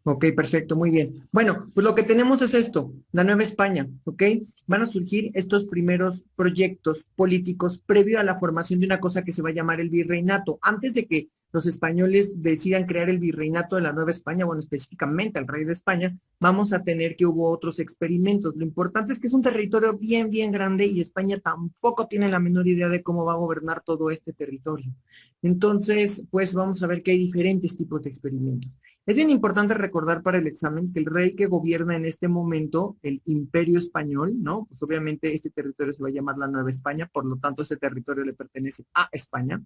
Ok, perfecto, muy bien. Bueno, pues lo que tenemos es esto, la Nueva España, ¿ok? Van a surgir estos primeros proyectos políticos previo a la formación de una cosa que se va a llamar el virreinato. Antes de que los españoles decidan crear el virreinato de la Nueva España, bueno, específicamente al rey de España, vamos a tener que hubo otros experimentos. Lo importante es que es un territorio bien, bien grande y España tampoco tiene la menor idea de cómo va a gobernar todo este territorio. Entonces, pues vamos a ver que hay diferentes tipos de experimentos. Es bien importante recordar para el examen que el rey que gobierna en este momento, el Imperio Español, ¿no? Pues obviamente este territorio se va a llamar la Nueva España, por lo tanto ese territorio le pertenece a España.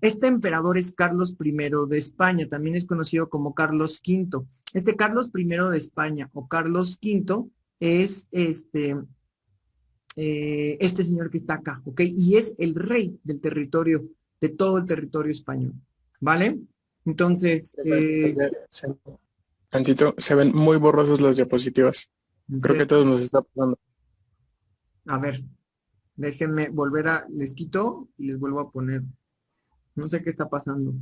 Este emperador es Carlos I de España, también es conocido como Carlos V. Este Carlos I de España o Carlos V es este señor que está acá, ¿ok? Y es el rey del territorio, de todo el territorio español, ¿vale? Entonces, Tantito, se ven muy borrosos las diapositivas. en Creo que a serio, todos nos está pasando. a ver, déjenme volver a, les quito y les vuelvo a poner. No sé qué está pasando.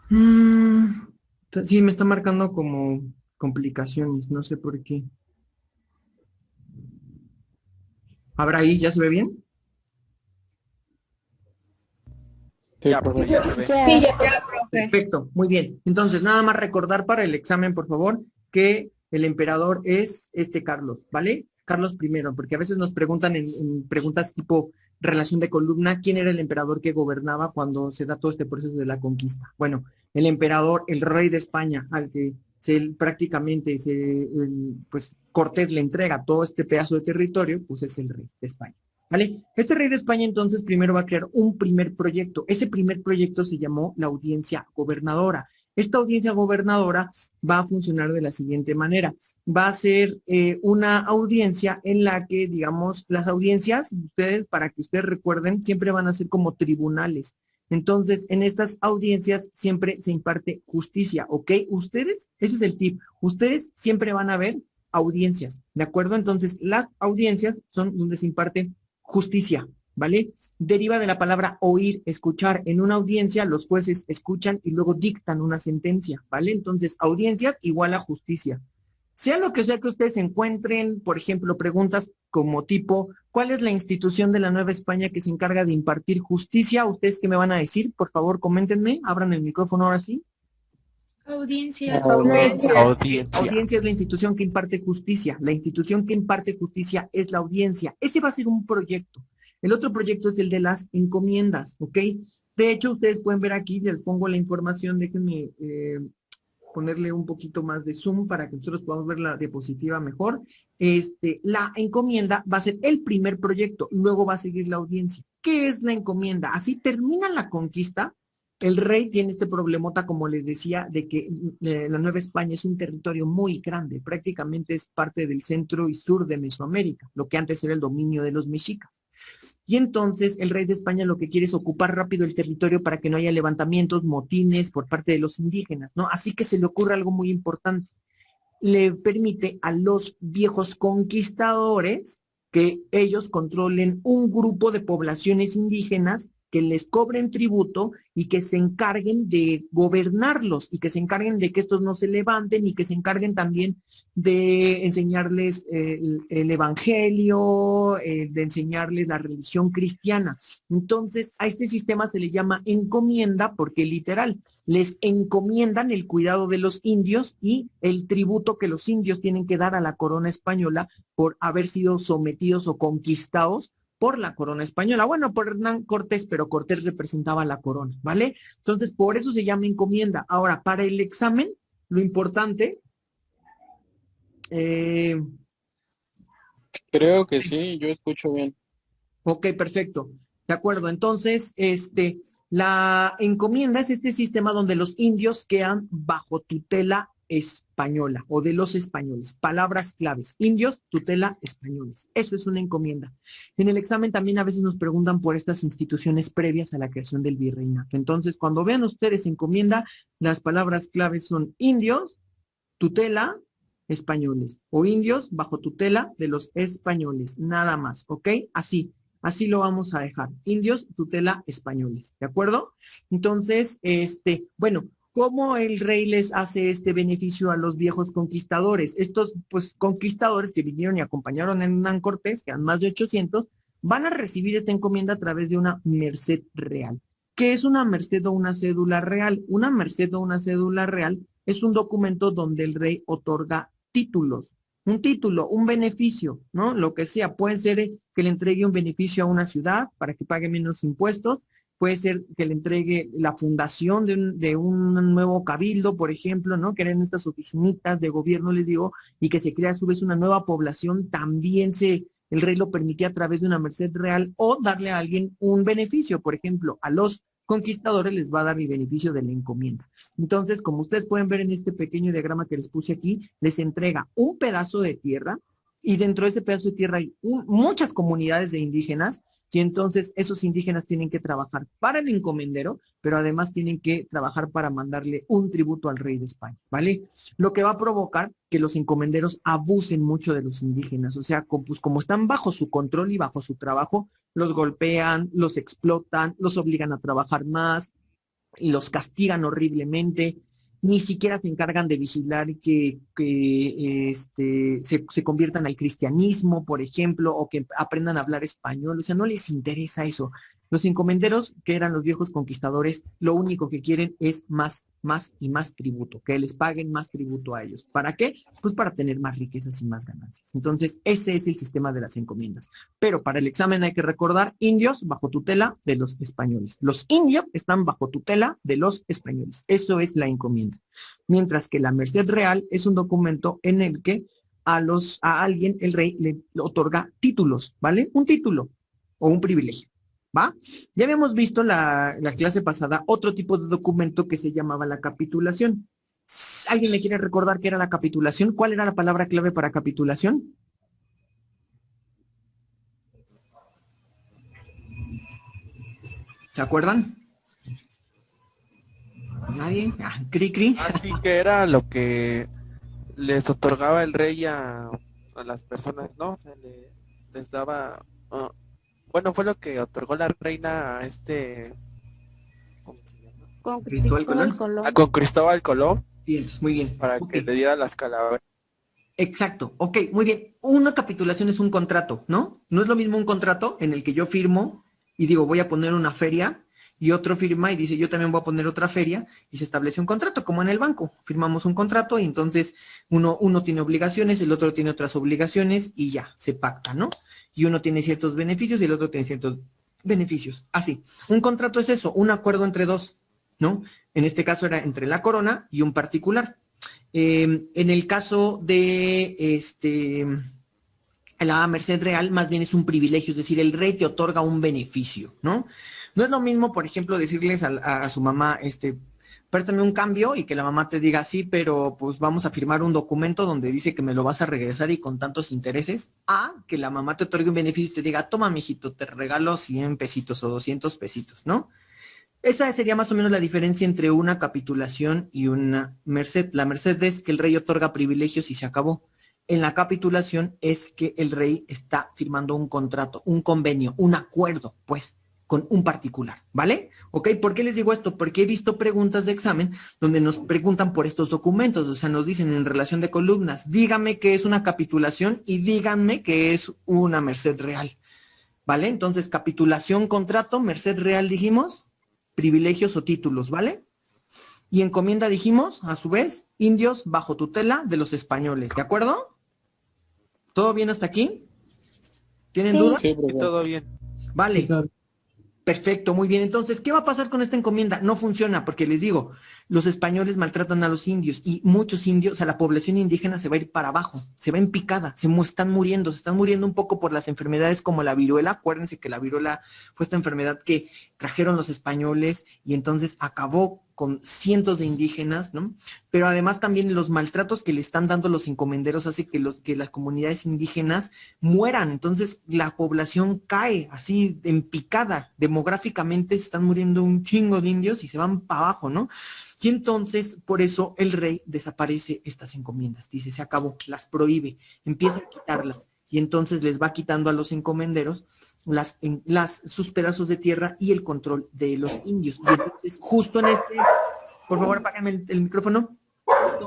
Mm, sí, me está marcando como complicaciones, no sé por qué. ¿Habrá ahí? ¿Ya se ve bien? Sí, Ya, profe. profe, ya se ve. Sí, ya, profe. Perfecto, muy bien. Entonces, nada más recordar para el examen, por favor, que el emperador es este Carlos, ¿vale? Carlos I, porque a veces nos preguntan en preguntas tipo relación de columna, ¿quién era el emperador que gobernaba cuando se da todo este proceso de la conquista? Bueno, el emperador, el rey de España, al que prácticamente pues Cortés le entrega todo este pedazo de territorio, pues es el rey de España. ¿Vale? Este rey de España entonces primero va a crear un primer proyecto. Ese primer proyecto se llamó la audiencia gobernadora. Esta audiencia gobernadora va a funcionar de la siguiente manera. Va a ser una audiencia en la que, digamos, las audiencias, ustedes, para que ustedes recuerden, siempre van a ser como tribunales. Entonces, en estas audiencias siempre se imparte justicia, ¿ok? Ustedes, ese es el tip, ustedes siempre van a ver audiencias, ¿de acuerdo? Entonces, las audiencias son donde se imparte justicia, ¿vale? Deriva de la palabra oír, escuchar. En una audiencia los jueces escuchan y luego dictan una sentencia, ¿vale? Entonces, audiencias igual a justicia. Sea que ustedes encuentren, por ejemplo, preguntas como tipo, ¿cuál es la institución de la Nueva España que se encarga de impartir justicia? ¿Ustedes qué me van a decir? Por favor, coméntenme, abran el micrófono ahora sí. Audiencia. Audiencia. Audiencia. Audiencia es la institución que imparte justicia. La institución que imparte justicia es la audiencia. Ese va a ser un proyecto. El otro proyecto es el de las encomiendas, ¿ok? De hecho, ustedes pueden ver aquí, les pongo la información, déjenme ponerle un poquito más de zoom para que nosotros podamos ver la diapositiva mejor. La encomienda va a ser el primer proyecto, luego va a seguir la audiencia. ¿Qué es la encomienda? Así termina la conquista. El rey tiene este problemota, como les decía, de que la Nueva España es un territorio muy grande, prácticamente es parte del centro y sur de Mesoamérica, lo que antes era el dominio de los mexicas. Y entonces el rey de España lo que quiere es ocupar rápido el territorio para que no haya levantamientos, motines por parte de los indígenas, ¿no? Así que se le ocurre algo muy importante. Le permite a los viejos conquistadores que ellos controlen un grupo de poblaciones indígenas que les cobren tributo y que se encarguen de gobernarlos y que se encarguen de que estos no se levanten y que se encarguen también de enseñarles el evangelio, de enseñarles la religión cristiana. Entonces, a este sistema se le llama encomienda porque literal, les encomiendan el cuidado de los indios y el tributo que los indios tienen que dar a la corona española por haber sido sometidos o conquistados por la corona española. Bueno, por Hernán Cortés, pero Cortés representaba la corona, ¿vale? Entonces, por eso se llama encomienda. Ahora, para el examen, lo importante, eh, Creo que sí, yo escucho bien. ok, perfecto. De acuerdo. Entonces, la encomienda es este sistema donde los indios quedan bajo tutela española o de los españoles. Palabras claves. Indios, tutela, españoles. Eso es una encomienda. En el examen también a veces nos preguntan por estas instituciones previas a la creación del virreinato. Entonces, cuando vean ustedes encomienda, las palabras claves son indios, tutela, españoles. O indios bajo tutela de los españoles. Nada más. ¿Ok? Así. Así lo vamos a dejar. Indios, tutela, españoles. ¿De acuerdo? Entonces, bueno, ¿cómo el rey les hace este beneficio a los viejos conquistadores? Estos, pues, conquistadores que vinieron y acompañaron a Hernán Cortés, que eran más de 800, van a recibir esta encomienda a través de una merced real. ¿Qué es una merced o una cédula real? Una merced o una cédula real es un documento donde el rey otorga títulos. Un título, un beneficio, ¿no? Lo que sea. Puede ser que le entregue un beneficio a una ciudad para que pague menos impuestos. Puede ser que le entregue la fundación de un nuevo cabildo, por ejemplo, ¿no? Que eran estas oficinitas de gobierno, les digo, y que se crea a su vez una nueva población. También el rey lo permitía a través de una merced real o darle a alguien un beneficio. Por ejemplo, a los conquistadores les va a dar el beneficio de la encomienda. Entonces, como ustedes pueden ver en este pequeño diagrama que les puse aquí, les entrega un pedazo de tierra y dentro de ese pedazo de tierra hay muchas comunidades de indígenas y entonces esos indígenas tienen que trabajar para el encomendero, pero además tienen que trabajar para mandarle un tributo al rey de España, ¿vale? Lo que va a provocar que los encomenderos abusen mucho de los indígenas, o sea, pues como están bajo su control y bajo su trabajo, los golpean, los explotan, los obligan a trabajar más, y los castigan horriblemente, ni siquiera se encargan de vigilar que se conviertan al cristianismo, por ejemplo, o que aprendan a hablar español, o sea, no les interesa eso. Los encomenderos, que eran los viejos conquistadores, lo único que quieren es más y más tributo, que les paguen más tributo a ellos. ¿Para qué? Pues para tener más riquezas y más ganancias. Entonces, ese es el sistema de las encomiendas. Pero para el examen hay que recordar, indios bajo tutela de los españoles. Los indios están bajo tutela de los españoles. Eso es la encomienda. Mientras que la merced real es un documento en el que a alguien el rey le otorga títulos, ¿vale? Un título o un privilegio. ¿Va? Ya habíamos visto la clase pasada otro tipo de documento que se llamaba la capitulación. ¿Alguien me quiere recordar qué era la capitulación? ¿Cuál era la palabra clave para capitulación? ¿Se acuerdan? ¿Nadie? Cri, cri. Así que era lo que les otorgaba el rey a las personas, ¿no? O sea, les daba... bueno, fue lo que otorgó la reina a ¿cómo se llama? Con Cristóbal Colón. Con Cristóbal Colón. Bien, muy bien. Para que le diera las calaveras. Exacto, ok, muy bien. Una capitulación es un contrato, ¿no? No es lo mismo un contrato en el que yo firmo y digo, voy a poner una feria, y otro firma y dice, yo también voy a poner otra feria, y se establece un contrato, como en el banco. Firmamos un contrato y entonces uno tiene obligaciones, el otro tiene otras obligaciones y ya, se pacta, ¿no? Y uno tiene ciertos beneficios y el otro tiene ciertos beneficios. Así, un contrato es eso, un acuerdo entre dos, ¿no? En este caso era entre la corona y un particular. En el caso de la merced real, más bien es un privilegio, es decir, el rey te otorga un beneficio, ¿no? No es lo mismo, por ejemplo, decirles a su mamá, préstame un cambio y que la mamá te diga, sí, pero pues vamos a firmar un documento donde dice que me lo vas a regresar y con tantos intereses, a que la mamá te otorgue un beneficio y te diga, toma, mijito, te regalo 100 pesitos o 200 pesitos, ¿no? Esa sería más o menos la diferencia entre una capitulación y una merced. La merced es que el rey otorga privilegios y se acabó. En la capitulación es que el rey está firmando un contrato, un convenio, un acuerdo, pues, con un particular, ¿vale? ¿Ok? ¿Por qué les digo esto? Porque he visto preguntas de examen donde nos preguntan por estos documentos, o sea, nos dicen en relación de columnas, díganme qué es una capitulación y díganme qué es una merced real, ¿vale? Entonces, capitulación, contrato, merced real, dijimos, privilegios o títulos, ¿vale? Y encomienda, dijimos, a su vez, indios bajo tutela de los españoles, ¿de acuerdo? ¿Todo bien hasta aquí? ¿Tienen dudas? Sí, todo bien. Vale. Perfecto, muy bien. Entonces, ¿qué va a pasar con esta encomienda? No funciona, porque les digo, los españoles maltratan a los indios y muchos indios, o sea, la población indígena se va a ir para abajo, se va en picada, se están muriendo un poco por las enfermedades como la viruela. Acuérdense que la viruela fue esta enfermedad que trajeron los españoles y entonces acabó con cientos de indígenas, ¿no? Pero además también los maltratos que le están dando los encomenderos hace que las comunidades indígenas mueran. Entonces la población cae así en picada. Demográficamente se están muriendo un chingo de indios y se van para abajo, ¿no? Y entonces, por eso el rey desaparece estas encomiendas. Dice, se acabó, las prohíbe, empieza a quitarlas. y entonces les va quitando a los encomenderos sus pedazos de tierra y el control de los indios. Y entonces, justo en por favor, apágame el micrófono.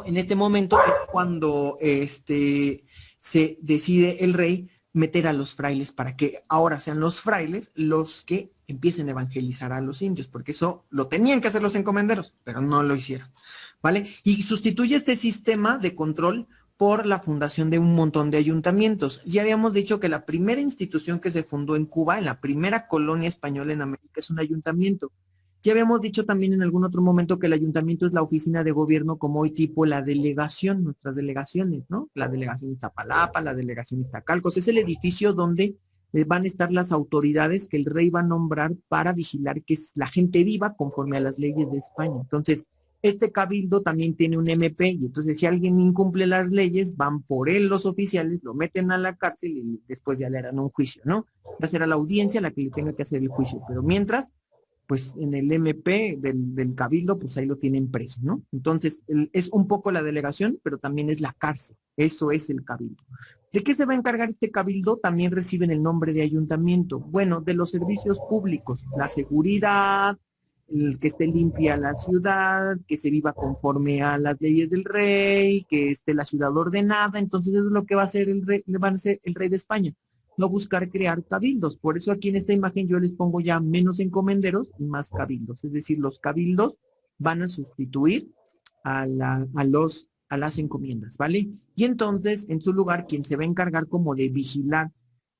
En este momento es cuando se decide el rey meter a los frailes para que ahora sean los frailes los que empiecen a evangelizar a los indios, porque eso lo tenían que hacer los encomenderos, pero no lo hicieron, ¿vale? Y sustituye este sistema de control por la fundación de un montón de ayuntamientos. Ya habíamos dicho que la primera institución que se fundó en Cuba, en la primera colonia española en América, es un ayuntamiento. Ya habíamos dicho también en algún otro momento que el ayuntamiento es la oficina de gobierno como hoy tipo la delegación, nuestras delegaciones, ¿no? La delegación Iztapalapa, la delegación Iztacalcos, es el edificio donde van a estar las autoridades que el rey va a nombrar para vigilar que la gente viva conforme a las leyes de España. Entonces, este cabildo también tiene un MP y entonces si alguien incumple las leyes, van por él los oficiales, lo meten a la cárcel y después ya le harán un juicio, ¿no? Va a ser a la audiencia la que le tenga que hacer el juicio, pero mientras pues en el MP del cabildo, pues ahí lo tienen preso, ¿no? Entonces, es un poco la delegación, pero también es la cárcel. Eso es el cabildo. ¿De qué se va a encargar este cabildo? También reciben el nombre de ayuntamiento. Bueno, de los servicios públicos, la seguridad, el que esté limpia la ciudad, que se viva conforme a las leyes del rey, que esté la ciudad ordenada. Entonces, eso es lo que va a hacer el rey de España. No buscar crear cabildos. Por eso aquí en esta imagen yo les pongo ya menos encomenderos y más cabildos. Es decir, los cabildos van a sustituir a las encomiendas, ¿vale? Y entonces, en su lugar, quien se va a encargar como de vigilar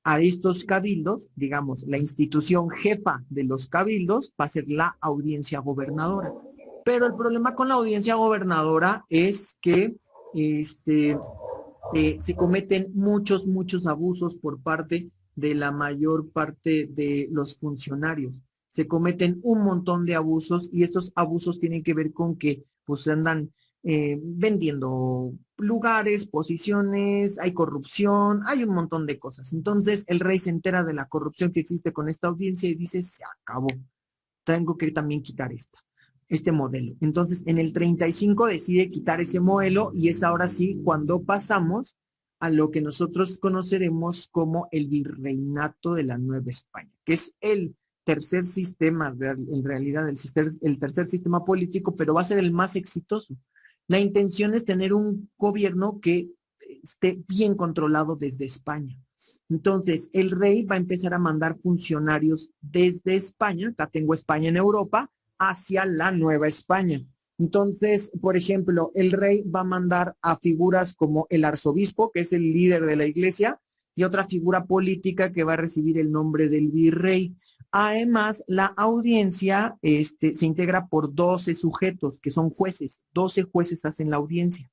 a estos cabildos, digamos, la institución jefa de los cabildos va a ser la audiencia gobernadora. Pero el problema con la audiencia gobernadora es que se cometen muchos abusos por parte de la mayor parte de los funcionarios. Se cometen un montón de abusos y estos abusos tienen que ver con que pues andan vendiendo lugares, posiciones, hay corrupción, hay un montón de cosas. Entonces el rey se entera de la corrupción que existe con esta audiencia y dice, se acabó, tengo que también quitar este modelo. Entonces, en el 35 decide quitar ese modelo y es ahora sí cuando pasamos a lo que nosotros conoceremos como el virreinato de la Nueva España, que es el tercer sistema, en realidad el tercer sistema político, pero va a ser el más exitoso. La intención es tener un gobierno que esté bien controlado desde España. Entonces, el rey va a empezar a mandar funcionarios desde España, acá tengo España en Europa, hacia la Nueva España. Entonces, por ejemplo, el rey va a mandar a figuras como el arzobispo, que es el líder de la iglesia, y otra figura política que va a recibir el nombre del virrey. Además, la audiencia se integra por 12 sujetos, que son jueces. 12 jueces hacen la audiencia.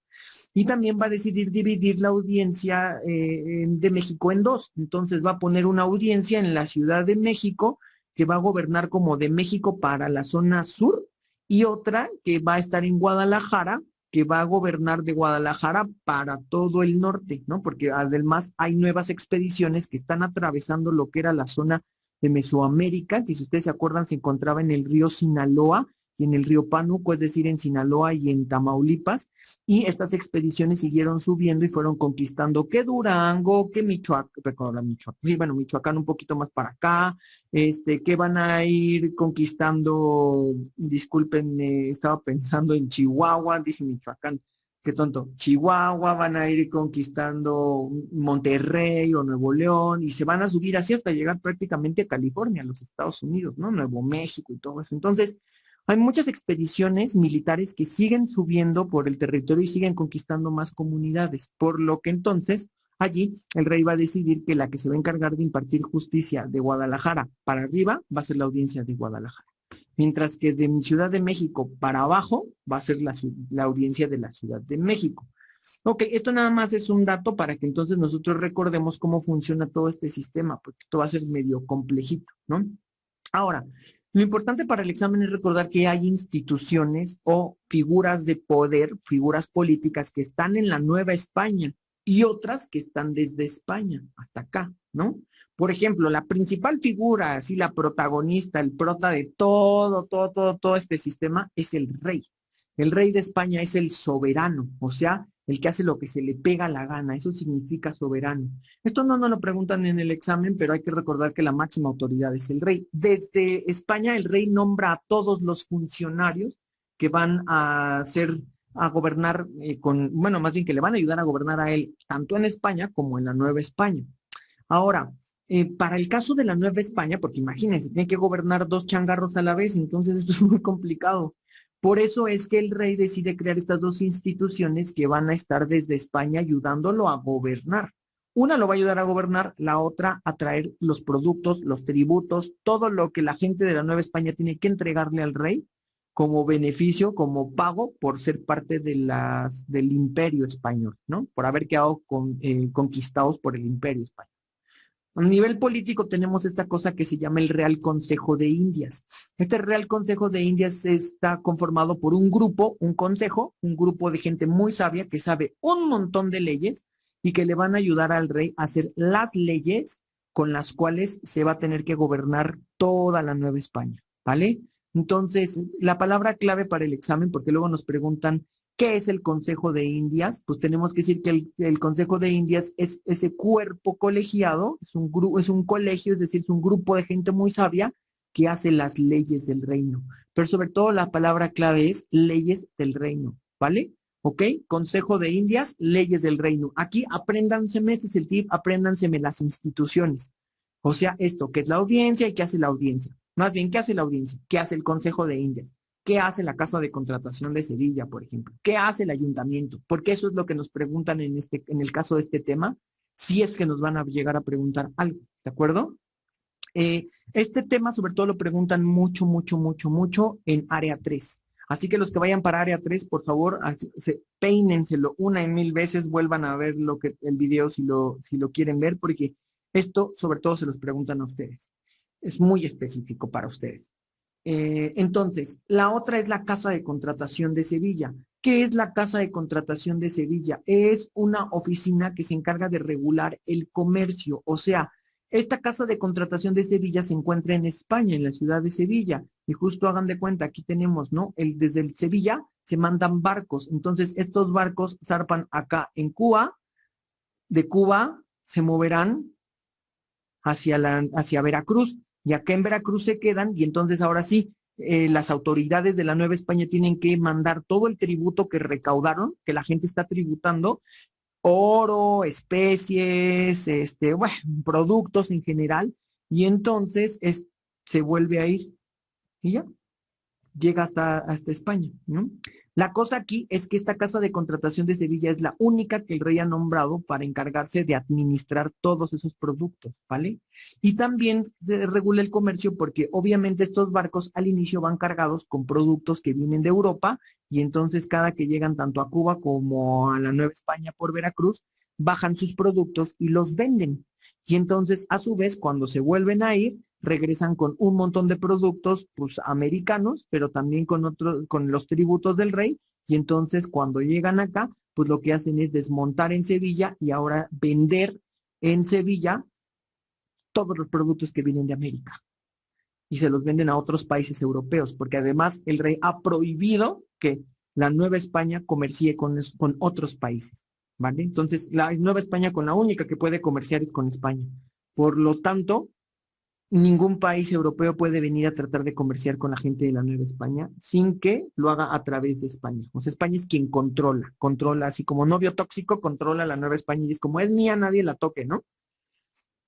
Y también va a decidir dividir la audiencia de México en dos. Entonces va a poner una audiencia en la Ciudad de México, que va a gobernar como de México para la zona sur, y otra que va a estar en Guadalajara, que va a gobernar de Guadalajara para todo el norte, ¿no? Porque además hay nuevas expediciones que están atravesando lo que era la zona de Mesoamérica, que si ustedes se acuerdan se encontraba en el río Sinaloa y en el río Pánuco, es decir, en Sinaloa y en Tamaulipas, y estas expediciones siguieron subiendo y fueron conquistando que Durango, que Michoacán, sí, bueno, Michoacán un poquito más para acá, que van a ir conquistando, disculpen, estaba pensando en Chihuahua, dije Michoacán, qué tonto, Chihuahua, van a ir conquistando Monterrey o Nuevo León, y se van a subir así hasta llegar prácticamente a California, a los Estados Unidos, ¿no? Nuevo México y todo eso. Entonces, hay muchas expediciones militares que siguen subiendo por el territorio y siguen conquistando más comunidades, por lo que entonces allí el rey va a decidir que la que se va a encargar de impartir justicia de Guadalajara para arriba va a ser la audiencia de Guadalajara, mientras que de Ciudad de México para abajo va a ser la audiencia de la Ciudad de México. Ok, esto nada más es un dato para que entonces nosotros recordemos cómo funciona todo este sistema, porque esto va a ser medio complejito, ¿no? Ahora, lo importante para el examen es recordar que hay instituciones o figuras de poder, figuras políticas que están en la Nueva España y otras que están desde España hasta acá, ¿no? Por ejemplo, la principal figura, así la protagonista, el prota de todo este sistema es el rey. El rey de España es el soberano, o sea, el que hace lo que se le pega la gana, eso significa soberano. Esto no nos lo preguntan en el examen, pero hay que recordar que la máxima autoridad es el rey. Desde España, el rey nombra a todos los funcionarios que van a gobernar bueno, más bien que le van a ayudar a gobernar a él, tanto en España como en la Nueva España. Ahora, para el caso de la Nueva España, porque imagínense, tiene que gobernar dos changarros a la vez, entonces esto es muy complicado. Por eso es que el rey decide crear estas dos instituciones que van a estar desde España ayudándolo a gobernar. Una lo va a ayudar a gobernar, la otra a traer los productos, los tributos, todo lo que la gente de la Nueva España tiene que entregarle al rey como beneficio, como pago por ser parte del imperio español, ¿no? Por haber quedado conquistados por el imperio español. A nivel político tenemos esta cosa que se llama el Real Consejo de Indias. Este Real Consejo de Indias está conformado por un grupo, un consejo, un grupo de gente muy sabia que sabe un montón de leyes y que le van a ayudar al rey a hacer las leyes con las cuales se va a tener que gobernar toda la Nueva España, ¿vale? Entonces, la palabra clave para el examen, porque luego nos preguntan ¿qué es el Consejo de Indias? Pues tenemos que decir que el Consejo de Indias es ese cuerpo colegiado, es un colegio, es decir, es un grupo de gente muy sabia que hace las leyes del reino. Pero sobre todo la palabra clave es leyes del reino, ¿vale? ¿Ok? Consejo de Indias, leyes del reino. Aquí apréndanseme, este es el tip, apréndanseme las instituciones. O sea, esto, ¿qué es la audiencia y qué hace la audiencia? Más bien, ¿qué hace la audiencia? ¿Qué hace el Consejo de Indias? ¿Qué hace la Casa de Contratación de Sevilla, por ejemplo? ¿Qué hace el ayuntamiento? Porque eso es lo que nos preguntan en el caso de este tema, si es que nos van a llegar a preguntar algo, ¿de acuerdo? Este tema sobre todo lo preguntan mucho, mucho, mucho, mucho en área 3. Así que los que vayan para área 3, por favor, peínenselo una y mil veces, vuelvan a ver el video si lo quieren ver, porque esto sobre todo se los preguntan a ustedes. Es muy específico para ustedes. Entonces, la otra es la Casa de Contratación de Sevilla. ¿Qué es la Casa de Contratación de Sevilla? Es una oficina que se encarga de regular el comercio. O sea, esta Casa de Contratación de Sevilla se encuentra en España, en la ciudad de Sevilla. Y justo hagan de cuenta, aquí tenemos, ¿no? Desde el Sevilla se mandan barcos. Entonces, estos barcos zarpan acá en Cuba. De Cuba se moverán hacia Veracruz, y acá en Veracruz se quedan, y entonces ahora sí, las autoridades de la Nueva España tienen que mandar todo el tributo que recaudaron, que la gente está tributando, oro, especies, bueno, productos en general, y entonces se vuelve a ir, y ya, llega hasta España, ¿no? La cosa aquí es que esta casa de contratación de Sevilla es la única que el rey ha nombrado para encargarse de administrar todos esos productos, ¿vale? Y también se regula el comercio porque obviamente estos barcos al inicio van cargados con productos que vienen de Europa y entonces cada que llegan tanto a Cuba como a la Nueva España por Veracruz, bajan sus productos y los venden. Y entonces, a su vez, cuando se vuelven a ir, regresan con un montón de productos pues americanos, pero también con los tributos del rey, y entonces cuando llegan acá, pues lo que hacen es desmontar en Sevilla y ahora vender en Sevilla todos los productos que vienen de América y se los venden a otros países europeos, porque además el rey ha prohibido que la Nueva España comercie con otros países, ¿vale? Entonces, la Nueva España con la única que puede comerciar es con España. Por lo tanto, ningún país europeo puede venir a tratar de comerciar con la gente de la Nueva España sin que lo haga a través de España. O sea, España es quien controla, así como novio tóxico, controla la Nueva España y es como es mía, nadie la toque, ¿no?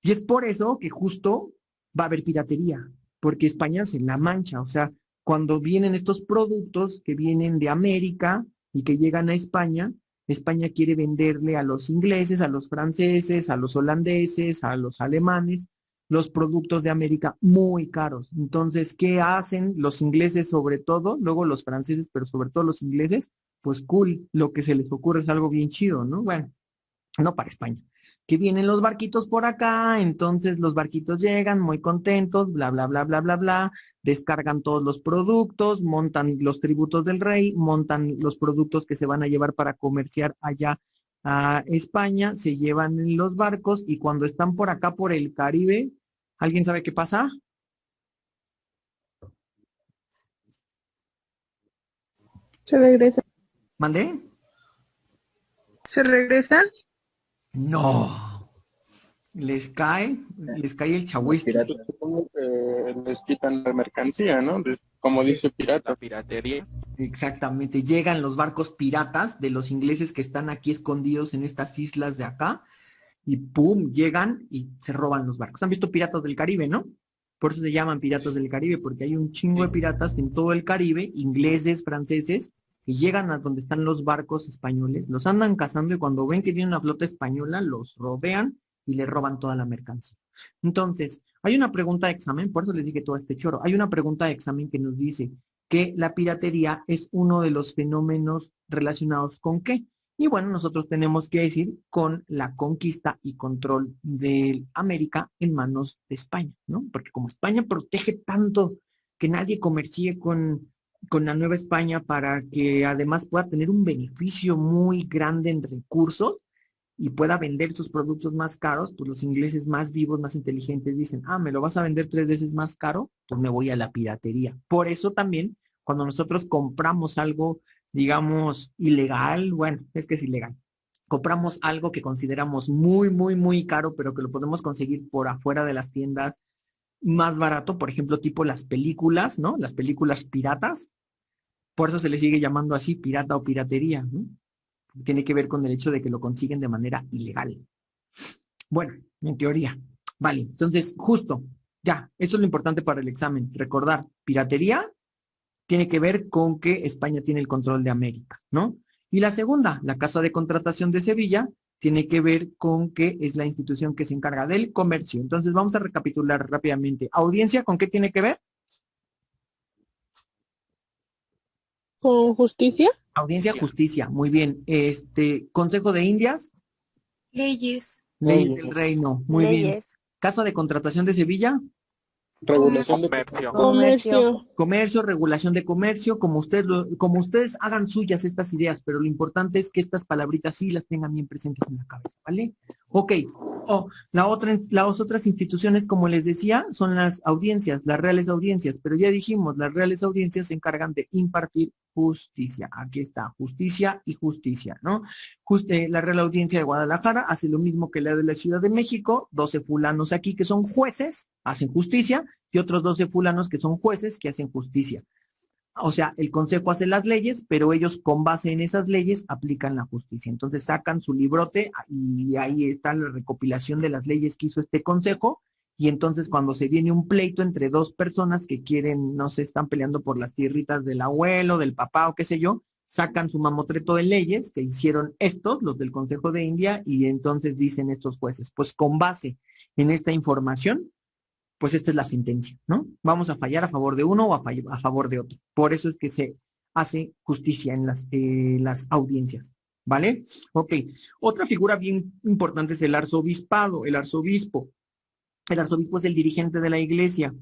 Y es por eso que justo va a haber piratería, porque España se la mancha. O sea, cuando vienen estos productos que vienen de América y que llegan a España, España quiere venderle a los ingleses, a los franceses, a los holandeses, a los alemanes, los productos de América muy caros. Entonces, ¿qué hacen los ingleses sobre todo? Luego los franceses, pero sobre todo los ingleses, pues cool, lo que se les ocurre es algo bien chido, ¿no? Bueno, no para España. Que vienen los barquitos por acá, entonces los barquitos llegan muy contentos, bla, bla, bla, bla, bla, bla, descargan todos los productos, montan los tributos del rey, montan los productos que se van a llevar para comerciar allá a España, se llevan en los barcos y cuando están por acá por el Caribe, ¿alguien sabe qué pasa? Se regresa. ¿Mandé? ¿Se regresan? No. Les cae el Los chagüiste. piratas supongo que les quitan la mercancía, ¿no? Como dice La piratas. piratería. Exactamente. Llegan los barcos piratas de los ingleses que están aquí escondidos en estas islas de acá y ¡pum! Llegan y se roban los barcos. ¿Han visto Piratas del Caribe, no? Por eso se llaman Piratas del Caribe, porque hay un chingo de piratas en todo el Caribe, ingleses, franceses, que llegan a donde están los barcos españoles, los andan cazando y cuando ven que viene una flota española, los rodean y le roban toda la mercancía. Entonces, hay una pregunta de examen, por eso les dije todo este choro, hay una pregunta de examen que nos dice que la piratería es uno de los fenómenos relacionados con ¿qué? Y bueno, nosotros tenemos que decir con la conquista y control de América en manos de España, ¿no? Porque como España protege tanto que nadie comercie con la Nueva España para que además pueda tener un beneficio muy grande en recursos y pueda vender sus productos más caros, pues los ingleses más vivos, más inteligentes dicen, me lo vas a vender 3 veces más caro, pues me voy a la piratería. Por eso también, cuando nosotros compramos algo, digamos, ilegal, bueno, es que es ilegal. Compramos algo que consideramos muy, muy, muy caro, pero que lo podemos conseguir por afuera de las tiendas más barato, por ejemplo, tipo las películas, ¿no? Las películas piratas. Por eso se le sigue llamando así pirata o piratería, ¿no? Tiene que ver con el hecho de que lo consiguen de manera ilegal. Bueno, en teoría. Vale, entonces, justo, ya, eso es lo importante para el examen. Recordar, piratería tiene que ver con que España tiene el control de América, ¿no? Y la segunda, la Casa de Contratación de Sevilla, tiene que ver con que es la institución que se encarga del comercio. Entonces, vamos a recapitular rápidamente. ¿Audiencia con qué tiene que ver? ¿Con justicia? Audiencia, justicia, muy bien. Consejo de Indias, Leyes. leyes del reino, muy bien. Leyes. Casa de Contratación de Sevilla, Regulación de Comercio. Comercio. comercio, regulación de comercio, como ustedes hagan suyas estas ideas, pero lo importante es que estas palabritas sí las tengan bien presentes en la cabeza, ¿vale? Ok. Las otras instituciones, como les decía, son las audiencias, las reales audiencias, pero ya dijimos, las reales audiencias se encargan de impartir justicia. Aquí está, justicia y justicia, ¿no? La Real Audiencia de Guadalajara hace lo mismo que la de la Ciudad de México, 12 fulanos aquí que son jueces, hacen justicia, y otros 12 fulanos que son jueces que hacen justicia. O sea, el consejo hace las leyes, pero ellos con base en esas leyes aplican la justicia. Entonces sacan su librote y ahí está la recopilación de las leyes que hizo este consejo. Y entonces cuando se viene un pleito entre dos personas que quieren, no sé, están peleando por las tierritas del abuelo, del papá o qué sé yo, sacan su mamotreto de leyes que hicieron estos, los del Consejo de India, y entonces dicen estos jueces, pues con base en esta información, pues esta es la sentencia, ¿no? Vamos a fallar a favor de uno o a favor de otro. Por eso es que se hace justicia en las audiencias, ¿vale? Ok. Otra figura bien importante es el arzobispado, el arzobispo. El arzobispo es el dirigente de la iglesia.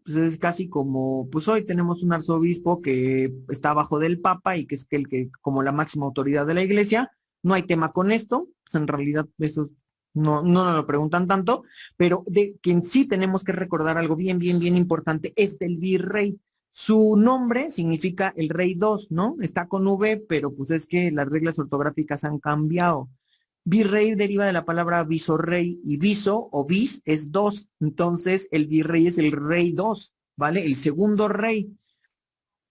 Pues es casi como, pues hoy tenemos un arzobispo que está abajo del papa y que es el que, como la máxima autoridad de la iglesia, no hay tema con esto, pues en realidad eso no nos lo preguntan tanto, pero de quien sí tenemos que recordar algo bien, bien, bien importante es del virrey. Su nombre significa el rey 2, ¿no? Está con V, pero pues es que las reglas ortográficas han cambiado. Virrey deriva de la palabra visorrey y viso o vis es 2, entonces el virrey es el rey 2, ¿vale? El segundo rey.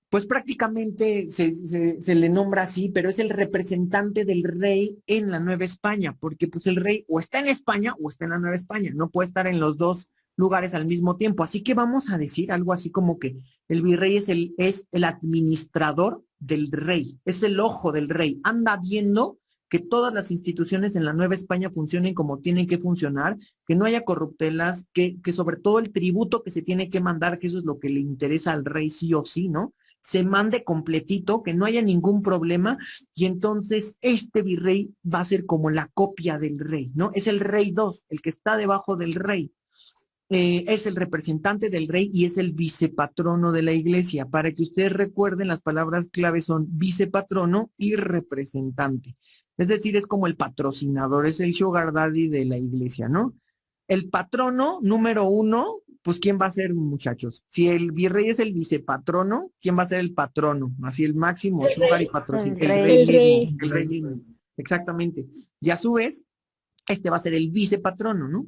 Pues prácticamente se le nombra así, pero es el representante del rey en la Nueva España, porque pues el rey o está en España o está en la Nueva España, no puede estar en los dos lugares al mismo tiempo. Así que vamos a decir algo así como que el virrey es el administrador del rey, es el ojo del rey, anda viendo que todas las instituciones en la Nueva España funcionen como tienen que funcionar, que no haya corruptelas, que sobre todo el tributo que se tiene que mandar, que eso es lo que le interesa al rey sí o sí, ¿no? Se mande completito, que no haya ningún problema, y entonces este virrey va a ser como la copia del rey, ¿no? Es el rey 2, el que está debajo del rey. Es el representante del rey y es el vicepatrono de la iglesia. Para que ustedes recuerden, las palabras clave son vicepatrono y representante. Es decir, es como el patrocinador, es el sugar daddy de la iglesia, ¿no? El patrono número 1, pues ¿quién va a ser, muchachos? Si el virrey es el vicepatrono, ¿quién va a ser el patrono? Así el máximo sugar y patrocinador. El rey. El rey mismo. Exactamente. Y a su vez, este va a ser el vicepatrono, ¿no?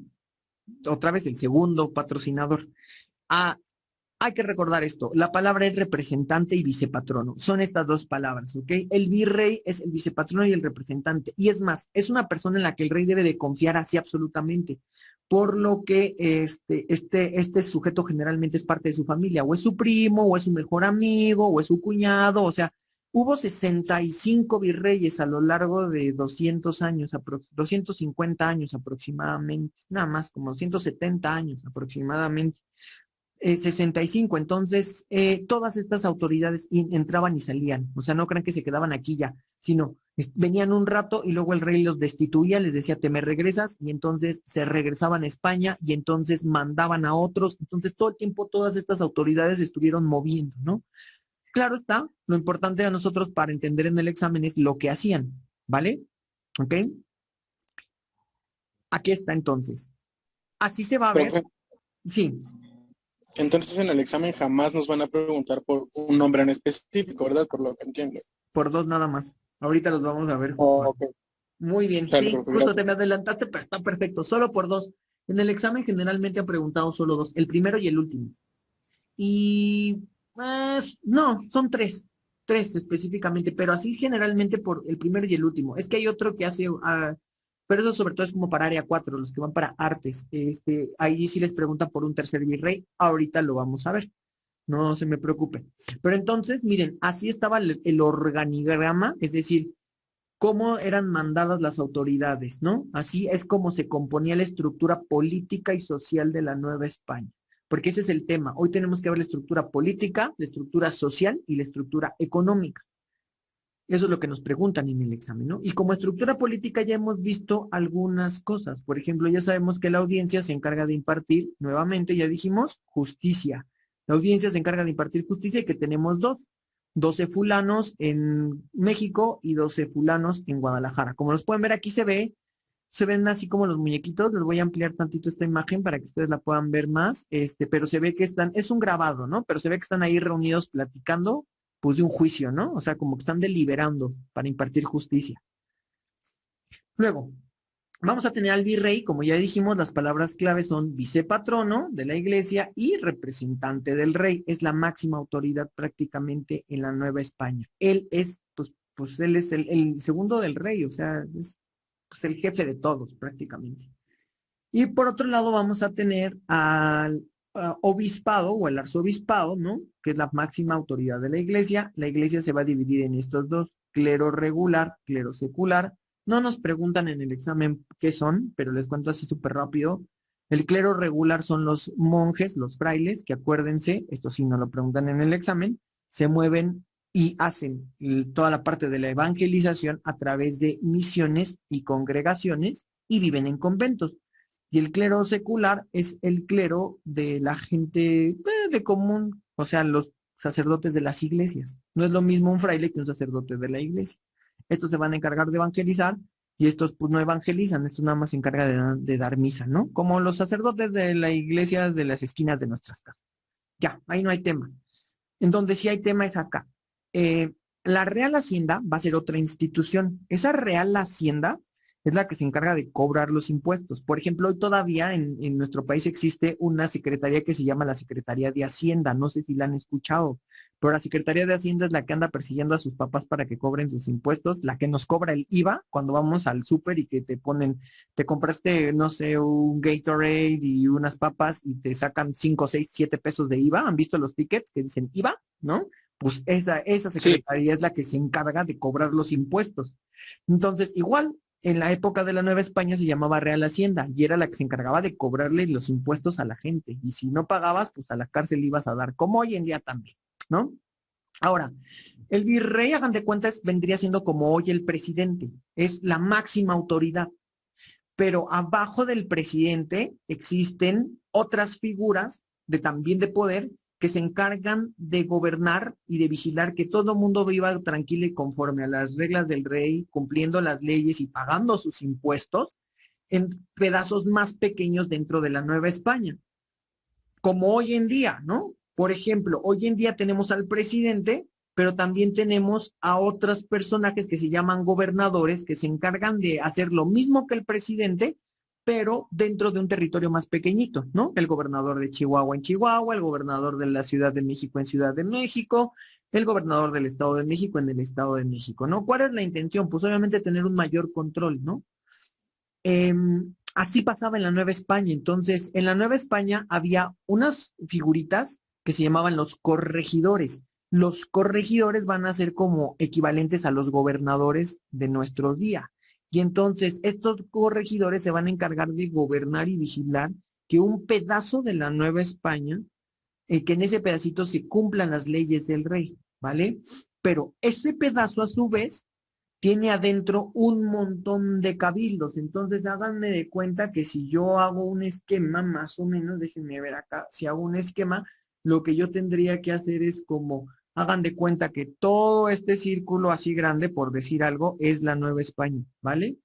Otra vez el segundo patrocinador. Ah, hay que recordar esto. La palabra es representante y vicepatrono. Son estas dos palabras, ¿ok? El virrey es el vicepatrono y el representante. Y es más, es una persona en la que el rey debe de confiar así absolutamente. Por lo que este sujeto generalmente es parte de su familia. O es su primo, o es su mejor amigo, o es su cuñado. O sea, hubo 65 virreyes a lo largo de 200 años, 250 años aproximadamente. Nada más, como 170 años aproximadamente. 65. Entonces, todas estas autoridades entraban y salían. O sea, no crean que se quedaban aquí ya, sino venían un rato y luego el rey los destituía, les decía, te me regresas, y entonces se regresaban a España y entonces mandaban a otros. Entonces, todo el tiempo todas estas autoridades estuvieron moviendo, ¿no? Claro está, lo importante a nosotros para entender en el examen es lo que hacían, ¿vale? ¿Ok? Aquí está entonces. Así se va a ver. Profe, Sí, entonces en el examen jamás nos van a preguntar por un nombre en específico, ¿verdad? Por lo que entiendo. por dos nada más. Ahorita los vamos a ver. Oh, ok. Muy bien, Dale, sí, profe, justo gracias. te me adelantaste, pero está perfecto, solo por dos. En el examen generalmente han preguntado solo dos, el primero y el último. Y no, son tres específicamente, pero así generalmente por el primero y el último. Es que hay otro que hace, pero eso sobre todo es como para área 4, los que van para artes. Ahí sí les preguntan por un tercer virrey, ahorita lo vamos a ver. No se me preocupe. Pero entonces, miren, así estaba el organigrama, es decir, cómo eran mandadas las autoridades, ¿no? Así es como se componía la estructura política y social de la Nueva España. Porque ese es el tema. Hoy tenemos que ver la estructura política, la estructura social y la estructura económica. Eso es lo que nos preguntan en el examen, ¿no? Y como estructura política ya hemos visto algunas cosas. Por ejemplo, ya sabemos que la audiencia se encarga de impartir, nuevamente ya dijimos, justicia. La audiencia se encarga de impartir justicia y que tenemos dos. 12 fulanos en México y 12 fulanos en Guadalajara. Como los pueden ver aquí se ven así como los muñequitos. Les voy a ampliar tantito esta imagen para que ustedes la puedan ver más. Pero se ve que están, es un grabado, ¿no? Pero se ve que están ahí reunidos platicando, pues de un juicio, ¿no? O sea, como que están deliberando para impartir justicia. Luego, vamos a tener al virrey, como ya dijimos, las palabras claves son vicepatrono de la iglesia y representante del rey. Es la máxima autoridad prácticamente en la Nueva España. Él es, pues él es el segundo del rey, o sea, es pues, el jefe de todos prácticamente. Y por otro lado vamos a tener al obispado o el arzobispado, ¿no? Que es la máxima autoridad de la iglesia. La iglesia se va a dividir en estos dos, clero regular, clero secular. No nos preguntan en el examen qué son, pero les cuento así súper rápido. El clero regular son los monjes, los frailes, que acuérdense, esto sí no lo preguntan en el examen, se mueven y hacen toda la parte de la evangelización a través de misiones y congregaciones y viven en conventos. Y el clero secular es el clero de la gente de común, o sea, los sacerdotes de las iglesias. No es lo mismo un fraile que un sacerdote de la iglesia. Estos se van a encargar de evangelizar y estos pues no evangelizan, estos nada más se encargan de dar misa, ¿no? Como los sacerdotes de la iglesia de las esquinas de nuestras casas. Ya, ahí no hay tema. En donde sí hay tema es acá. La Real Hacienda va a ser otra institución. Esa Real Hacienda es la que se encarga de cobrar los impuestos. Por ejemplo, hoy todavía en nuestro país existe una secretaría que se llama la Secretaría de Hacienda. No sé si la han escuchado, pero la Secretaría de Hacienda es la que anda persiguiendo a sus papás para que cobren sus impuestos, la que nos cobra el IVA cuando vamos al súper y que te ponen, te compraste, no sé, un Gatorade y unas papas y te sacan 5, 6, 7 pesos de IVA. ¿Han visto los tickets que dicen IVA? ¿No? Pues esa Sí, secretaría es la que se encarga de cobrar los impuestos. Entonces, igual, en la época de la Nueva España se llamaba Real Hacienda y era la que se encargaba de cobrarle los impuestos a la gente. Y si no pagabas, pues a la cárcel ibas a dar, como hoy en día también, ¿no? Ahora, el virrey, hagan de cuentas, vendría siendo como hoy el presidente. Es la máxima autoridad. Pero abajo del presidente existen otras figuras también de poder que se encargan de gobernar y de vigilar que todo el mundo viva tranquilo y conforme a las reglas del rey, cumpliendo las leyes y pagando sus impuestos en pedazos más pequeños dentro de la Nueva España. Como hoy en día, ¿no? Por ejemplo, hoy en día tenemos al presidente, pero también tenemos a otros personajes que se llaman gobernadores, que se encargan de hacer lo mismo que el presidente, pero dentro de un territorio más pequeñito, ¿no? El gobernador de Chihuahua en Chihuahua, el gobernador de la Ciudad de México en Ciudad de México, el gobernador del Estado de México en el Estado de México, ¿no? ¿Cuál es la intención? Pues obviamente tener un mayor control, ¿no? Así pasaba en la Nueva España. Entonces, en la Nueva España había unas figuritas que se llamaban los corregidores. Los corregidores van a ser como equivalentes a los gobernadores de nuestro día. Y entonces estos corregidores se van a encargar de gobernar y vigilar que un pedazo de la Nueva España, que en ese pedacito se cumplan las leyes del rey, ¿vale? Pero ese pedazo a su vez tiene adentro un montón de cabildos. Entonces háganme de cuenta que si yo hago un esquema, más o menos, déjenme ver acá, si hago un esquema, lo que yo tendría que hacer es como, hagan de cuenta que todo este círculo así grande, por decir algo, es la Nueva España, ¿vale?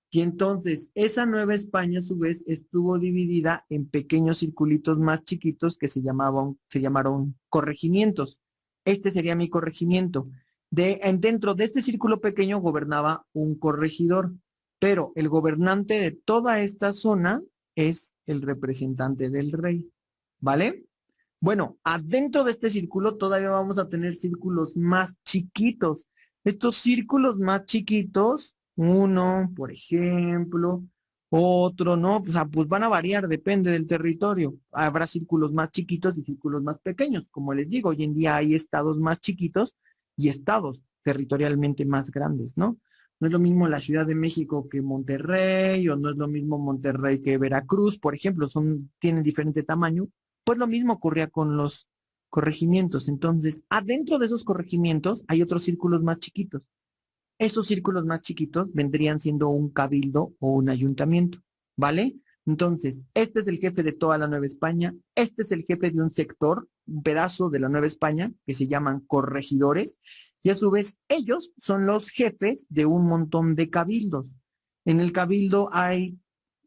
Y entonces esa Nueva España a su vez estuvo dividida en pequeños circulitos más chiquitos que se llamaron corregimientos. Este sería mi corregimiento. Dentro de este círculo pequeño gobernaba un corregidor, pero el gobernante de toda esta zona es el representante del rey, ¿vale? Bueno, adentro de este círculo todavía vamos a tener círculos más chiquitos. Estos círculos más chiquitos, uno, por ejemplo, otro, ¿no? O sea, pues van a variar, depende del territorio. Habrá círculos más chiquitos y círculos más pequeños. Como les digo, hoy en día hay estados más chiquitos y estados territorialmente más grandes, ¿no? No es lo mismo la Ciudad de México que Monterrey, o no es lo mismo Monterrey que Veracruz, por ejemplo, tienen diferente tamaño. Pues lo mismo ocurría con los corregimientos. Entonces, adentro de esos corregimientos hay otros círculos más chiquitos. Esos círculos más chiquitos vendrían siendo un cabildo o un ayuntamiento, ¿vale? Entonces, este es el jefe de toda la Nueva España, este es el jefe de un sector, un pedazo de la Nueva España, que se llaman corregidores, y a su vez ellos son los jefes de un montón de cabildos. En el cabildo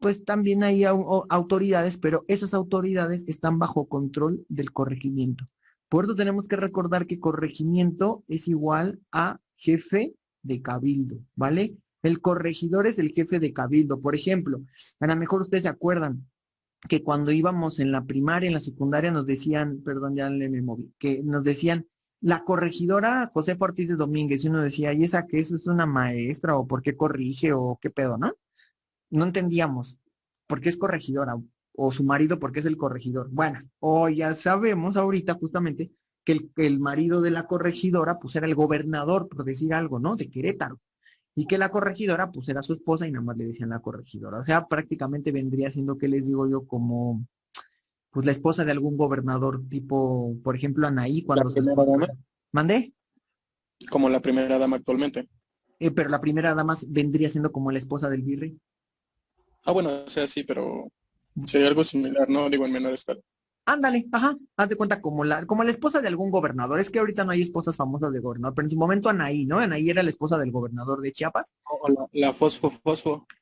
pues también hay autoridades, pero esas autoridades están bajo control del corregimiento. Por eso tenemos que recordar que corregimiento es igual a jefe de cabildo, ¿vale? El corregidor es el jefe de cabildo. Por ejemplo, a lo mejor ustedes se acuerdan que cuando íbamos en la primaria, en la secundaria, nos decían, perdón, ya me moví, que nos decían, la corregidora Josefa Ortiz de Domínguez, y uno decía, ¿y esa qué es? ¿Es una maestra? ¿O por qué corrige? ¿O qué pedo, no? No entendíamos por qué es corregidora, o su marido por qué es el corregidor. Bueno, hoy ya sabemos ahorita justamente que el marido de la corregidora pues era el gobernador, por decir algo, ¿no? De Querétaro. Y que la corregidora pues era su esposa y nada más le decían la corregidora. O sea, prácticamente vendría siendo, ¿qué les digo yo? Como pues la esposa de algún gobernador, tipo, por ejemplo, Anaí, cuando... ¿La primera dama? ¿Mandé? Como la primera dama actualmente. Pero la primera dama vendría siendo como la esposa del virrey. Ah, bueno, o sea, sí, pero sería algo similar, ¿no? Digo, en menor escala. Ándale, ajá, haz de cuenta como la esposa de algún gobernador. Es que ahorita no hay esposas famosas de gobernador, pero en su momento Anaí, ¿no? Anaí era la esposa del gobernador de Chiapas. O la fosfo.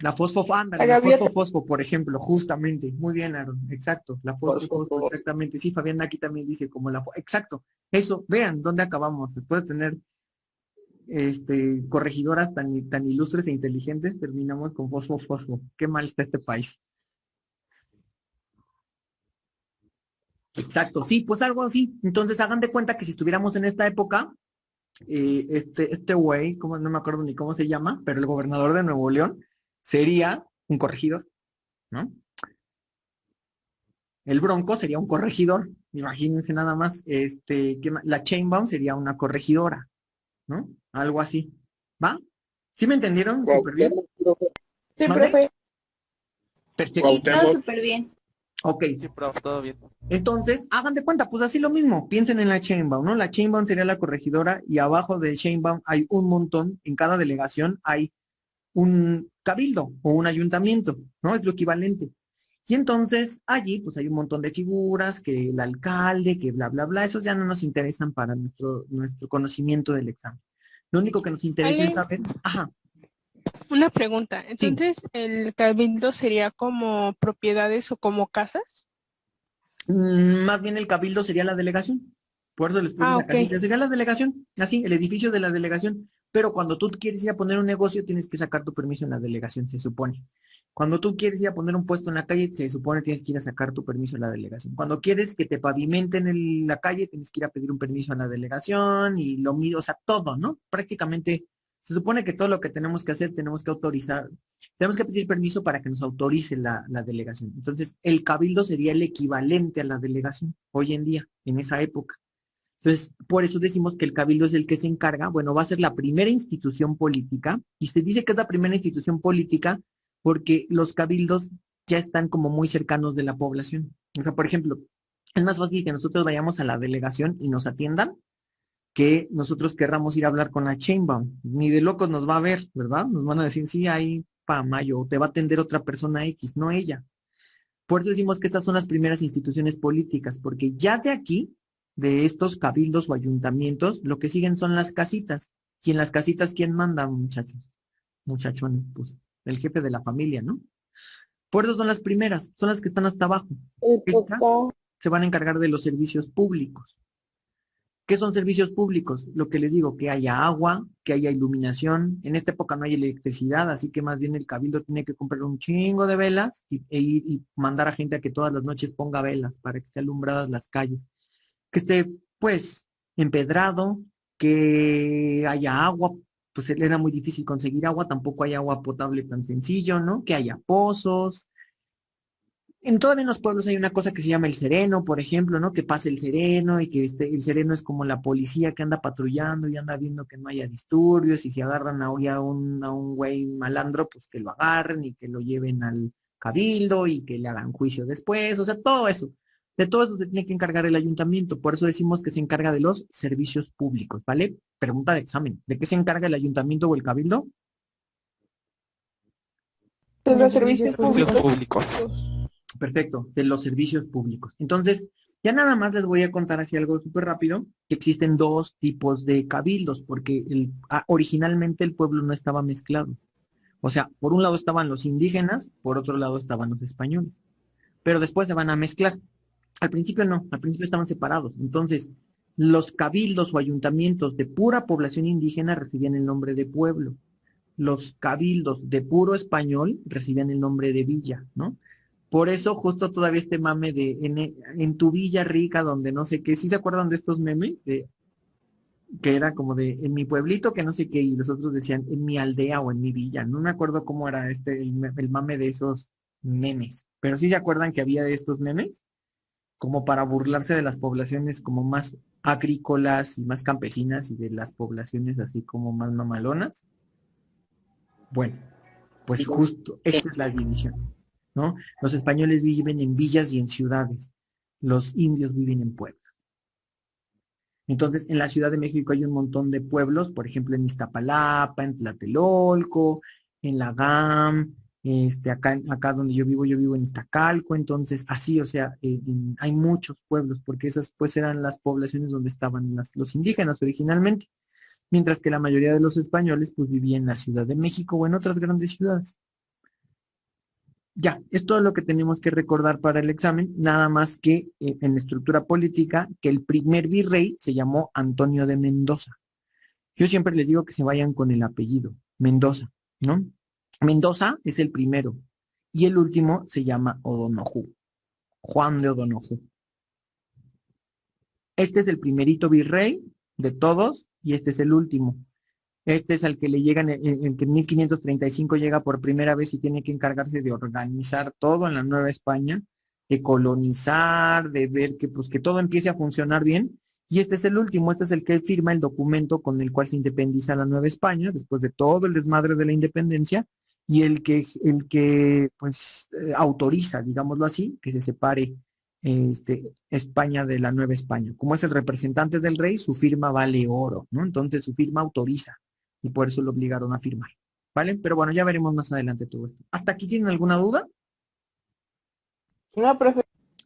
La Fosfo, ándale, La la gaviota. Fosfo, por ejemplo, justamente. Muy bien, Aaron, exacto. La Fosfo, Fosfo. exactamente. Sí, Fabián aquí también dice como exacto. Eso, vean dónde acabamos. Después de tener corregidoras tan ilustres e inteligentes, terminamos con Fosfo. Qué mal está este país. Exacto, sí, pues algo así. Entonces hagan de cuenta que si estuviéramos en esta época, este güey, no me acuerdo ni cómo se llama, pero el gobernador de Nuevo León sería un corregidor, ¿no? El Bronco sería un corregidor, imagínense nada más. La Chainbaum sería una corregidora, ¿no? Algo así. ¿Va? ¿Sí me entendieron? ¿Súper bien? Sí, ¿Mande? profe. Perfecto. Sí, todo súper bien. Ok. Sí, profe, todo bien. Entonces, hagan de cuenta, pues así lo mismo, piensen en la Chainbaum, ¿no? La Chainbaum sería la corregidora y abajo de Chainbaum hay un montón, en cada delegación hay un cabildo o un ayuntamiento, ¿no? Es lo equivalente. Y entonces allí pues hay un montón de figuras, que el alcalde, que bla, bla, bla, esos ya no nos interesan para nuestro conocimiento del examen. Lo único que nos interesa es saber, ajá, Una pregunta. Entonces, ¿el cabildo sería como propiedades o como casas? más bien el cabildo sería la delegación. Por eso les puse la ok. casita. Sería la delegación, así, el edificio de la delegación. Pero cuando tú quieres ir a poner un negocio, tienes que sacar tu permiso en la delegación, se supone. Cuando tú quieres ir a poner un puesto en la calle, se supone tienes que ir a sacar tu permiso en la delegación. Cuando quieres que te pavimenten la calle, tienes que ir a pedir un permiso en la delegación y lo mismo, o sea, todo, ¿no? Prácticamente se supone que todo lo que tenemos que hacer, tenemos que autorizar, tenemos que pedir permiso para que nos autorice la delegación. Entonces, el cabildo sería el equivalente a la delegación hoy en día, en esa época. Entonces, por eso decimos que el cabildo es el que se encarga, bueno, va a ser la primera institución política, y se dice que es la primera institución política porque los cabildos ya están como muy cercanos de la población. O sea, por ejemplo, es más fácil que nosotros vayamos a la delegación y nos atiendan que nosotros querramos ir a hablar con la Sheinbaum. Ni de locos nos va a ver, ¿verdad? Nos van a decir, sí, ahí para mayo, te va a atender otra persona X, no ella. Por eso decimos que estas son las primeras instituciones políticas, porque ya de aquí, de estos cabildos o ayuntamientos, lo que siguen son las casitas. Y en las casitas, ¿quién manda, muchachos? Muchachones, pues el jefe de la familia, ¿no? Por eso son las primeras, son las que están hasta abajo. Estas se van a encargar de los servicios públicos. ¿Qué son servicios públicos? Lo que les digo, que haya agua, que haya iluminación. En esta época no hay electricidad, así que más bien el cabildo tiene que comprar un chingo de velas y mandar a gente a que todas las noches ponga velas para que estén alumbradas las calles. Que esté, pues, empedrado, que haya agua, pues era muy difícil conseguir agua, tampoco hay agua potable tan sencillo, ¿no? Que haya pozos. Todavía en los pueblos hay una cosa que se llama el sereno, por ejemplo, ¿no? Que pase el sereno y que el sereno es como la policía que anda patrullando y anda viendo que no haya disturbios y si agarran a un güey malandro, pues que lo agarren y que lo lleven al cabildo y que le hagan juicio después, o sea, todo eso. De todo eso se tiene que encargar el ayuntamiento, por eso decimos que se encarga de los servicios públicos, ¿vale? Pregunta de examen, ¿de qué se encarga el ayuntamiento o el cabildo? De los servicios Servicios públicos. públicos. Perfecto, de los servicios públicos. Entonces, ya nada más les voy a contar así algo súper rápido, que existen dos tipos de cabildos, porque originalmente el pueblo no estaba mezclado. O sea, por un lado estaban los indígenas, por otro lado estaban los españoles. Pero después se van a mezclar. Al principio no, al principio estaban separados. Entonces, los cabildos o ayuntamientos de pura población indígena recibían el nombre de pueblo. Los cabildos de puro español recibían el nombre de villa, ¿no? Por eso justo todavía este mame de en tu villa rica, donde no sé qué, ¿sí se acuerdan de estos memes? Que era como de en mi pueblito, que no sé qué, y los otros decían en mi aldea o en mi villa. No me acuerdo cómo era el mame de esos memes. Pero sí se acuerdan que había de estos memes, como para burlarse de las poblaciones como más agrícolas y más campesinas y de las poblaciones así como más mamalonas. Bueno, pues justo esta es la división, ¿no? Los españoles viven en villas y en ciudades. Los indios viven en pueblos. Entonces, en la Ciudad de México hay un montón de pueblos, por ejemplo, en Iztapalapa, en Tlatelolco, en La GAM, acá donde yo vivo en Iztacalco, entonces así, o sea, hay muchos pueblos, porque esas pues eran las poblaciones donde estaban los indígenas originalmente, mientras que la mayoría de los españoles pues vivían en la Ciudad de México o en otras grandes ciudades. Ya, es todo lo que tenemos que recordar para el examen, nada más que en la estructura política, que el primer virrey se llamó Antonio de Mendoza. Yo siempre les digo que se vayan con el apellido, Mendoza, ¿no? Mendoza es el primero y el último se llama O'Donoghue, Juan de O'Donoghue. Este es el primerito virrey de todos y este es el último. Este es al que le llegan, el que en 1535 llega por primera vez y tiene que encargarse de organizar todo en la Nueva España, de colonizar, de ver que, pues, que todo empiece a funcionar bien. Y este es el último, este es el que firma el documento con el cual se independiza la Nueva España, después de todo el desmadre de la independencia, y el que pues, autoriza, digámoslo así, que se separe España de la Nueva España. Como es el representante del rey, su firma vale oro, ¿no? Entonces su firma autoriza y por eso lo obligaron a firmar, ¿vale? Pero bueno, ya veremos más adelante todo esto. ¿Hasta aquí tienen alguna duda? No, profe.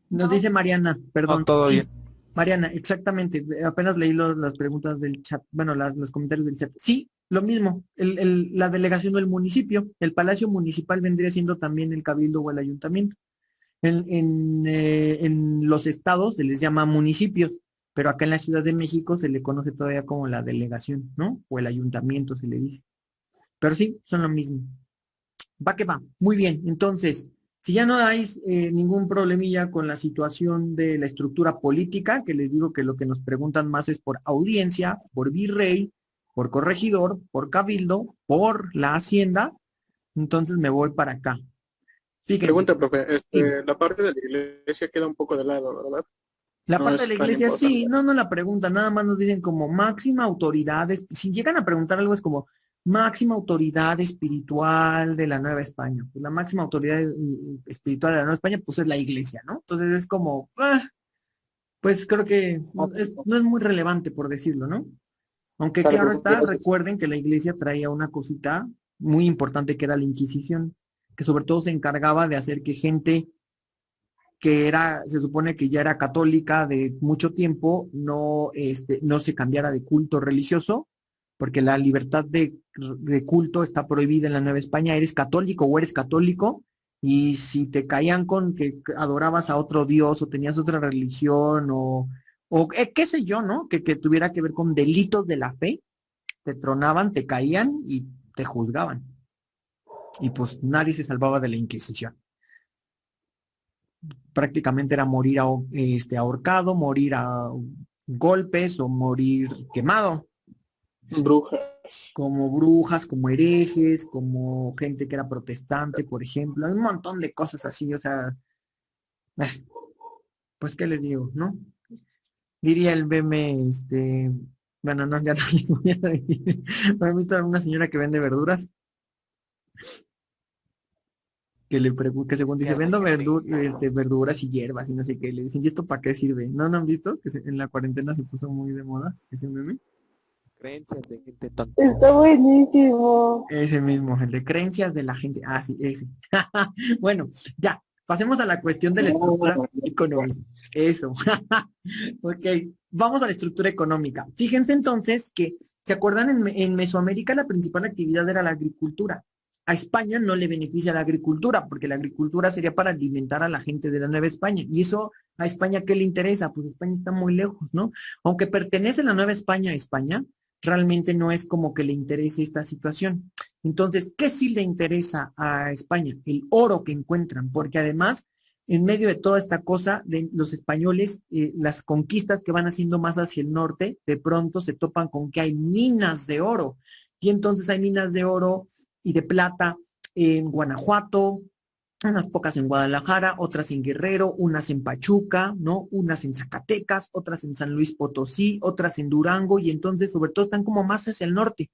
Nos dice Mariana, perdón. No, todo Sí, bien. Mariana, exactamente. Apenas leí las preguntas del chat, bueno, los comentarios del chat. Sí, lo mismo. La delegación del municipio, el palacio municipal vendría siendo también el cabildo o el ayuntamiento. En los estados se les llama municipios. pero acá en la Ciudad de México se le conoce todavía como la delegación, ¿no? O el ayuntamiento se le dice. Pero sí, son lo mismo. Va que va. Muy bien. Entonces, si ya no hay ningún problemilla con la situación de la estructura política, que les digo que lo que nos preguntan más es por audiencia, por virrey, por corregidor, por cabildo, por la hacienda, entonces me voy para acá. Fíjense. Pregunta, profe, Sí. la parte de la iglesia queda un poco de lado, ¿verdad? La No parte de es la tan iglesia, sí, importante. no la preguntan, nada más nos dicen como máxima autoridad, si llegan a preguntar algo es como máxima autoridad espiritual de la Nueva España. Pues la máxima autoridad espiritual de la Nueva España, pues es la iglesia, ¿no? Entonces es como, pues creo que no es muy relevante por decirlo, ¿no? Aunque Claro, claro profe, está, gracias. recuerden que la iglesia traía una cosita muy importante que era la Inquisición, que sobre todo se encargaba de hacer que gente que era, se supone que ya era católica de mucho tiempo, no se cambiara de culto religioso, porque la libertad de culto está prohibida en la Nueva España, eres católico o eres católico, y si te caían con que adorabas a otro dios o tenías otra religión o qué sé yo, ¿no? Que tuviera que ver con delitos de la fe, te tronaban, te caían y te juzgaban. Y pues nadie se salvaba de la Inquisición. Prácticamente era morir ahorcado, morir a golpes o morir quemado, Brujas. como brujas, como herejes, como gente que era protestante, por ejemplo, un montón de cosas así, o sea, pues qué les digo, ¿no? Diría el meme, bueno, no, ya no les voy a decir. ¿Han visto a una señora que vende verduras? Que le pregunta, que según dice, vendo verduras y hierbas y no sé qué, le dicen, ¿y esto para qué sirve? ¿No han visto? Que en la cuarentena se puso muy de moda ese meme. Creencias de gente tonta. Está buenísimo. Ese mismo, el de creencias de la gente. Ah, sí, ese. Bueno, ya, pasemos a la cuestión de la estructura económica. Eso. Ok, vamos a la estructura económica. Fíjense entonces que, ¿se acuerdan? En Mesoamérica la principal actividad era la agricultura. A España no le beneficia la agricultura, porque la agricultura sería para alimentar a la gente de la Nueva España. Y eso, ¿a España qué le interesa? Pues España está muy lejos, ¿no? Aunque pertenece la Nueva España a España, realmente no es como que le interese esta situación. Entonces, ¿qué sí le interesa a España? El oro que encuentran, porque además, en medio de toda esta cosa, de los españoles, las conquistas que van haciendo más hacia el norte, de pronto se topan con que hay minas de oro. Y entonces hay minas de oro y de plata en Guanajuato, unas pocas en Guadalajara, otras en Guerrero, unas en Pachuca, ¿no? Unas en Zacatecas, otras en San Luis Potosí, otras en Durango, y entonces sobre todo están como más hacia el norte,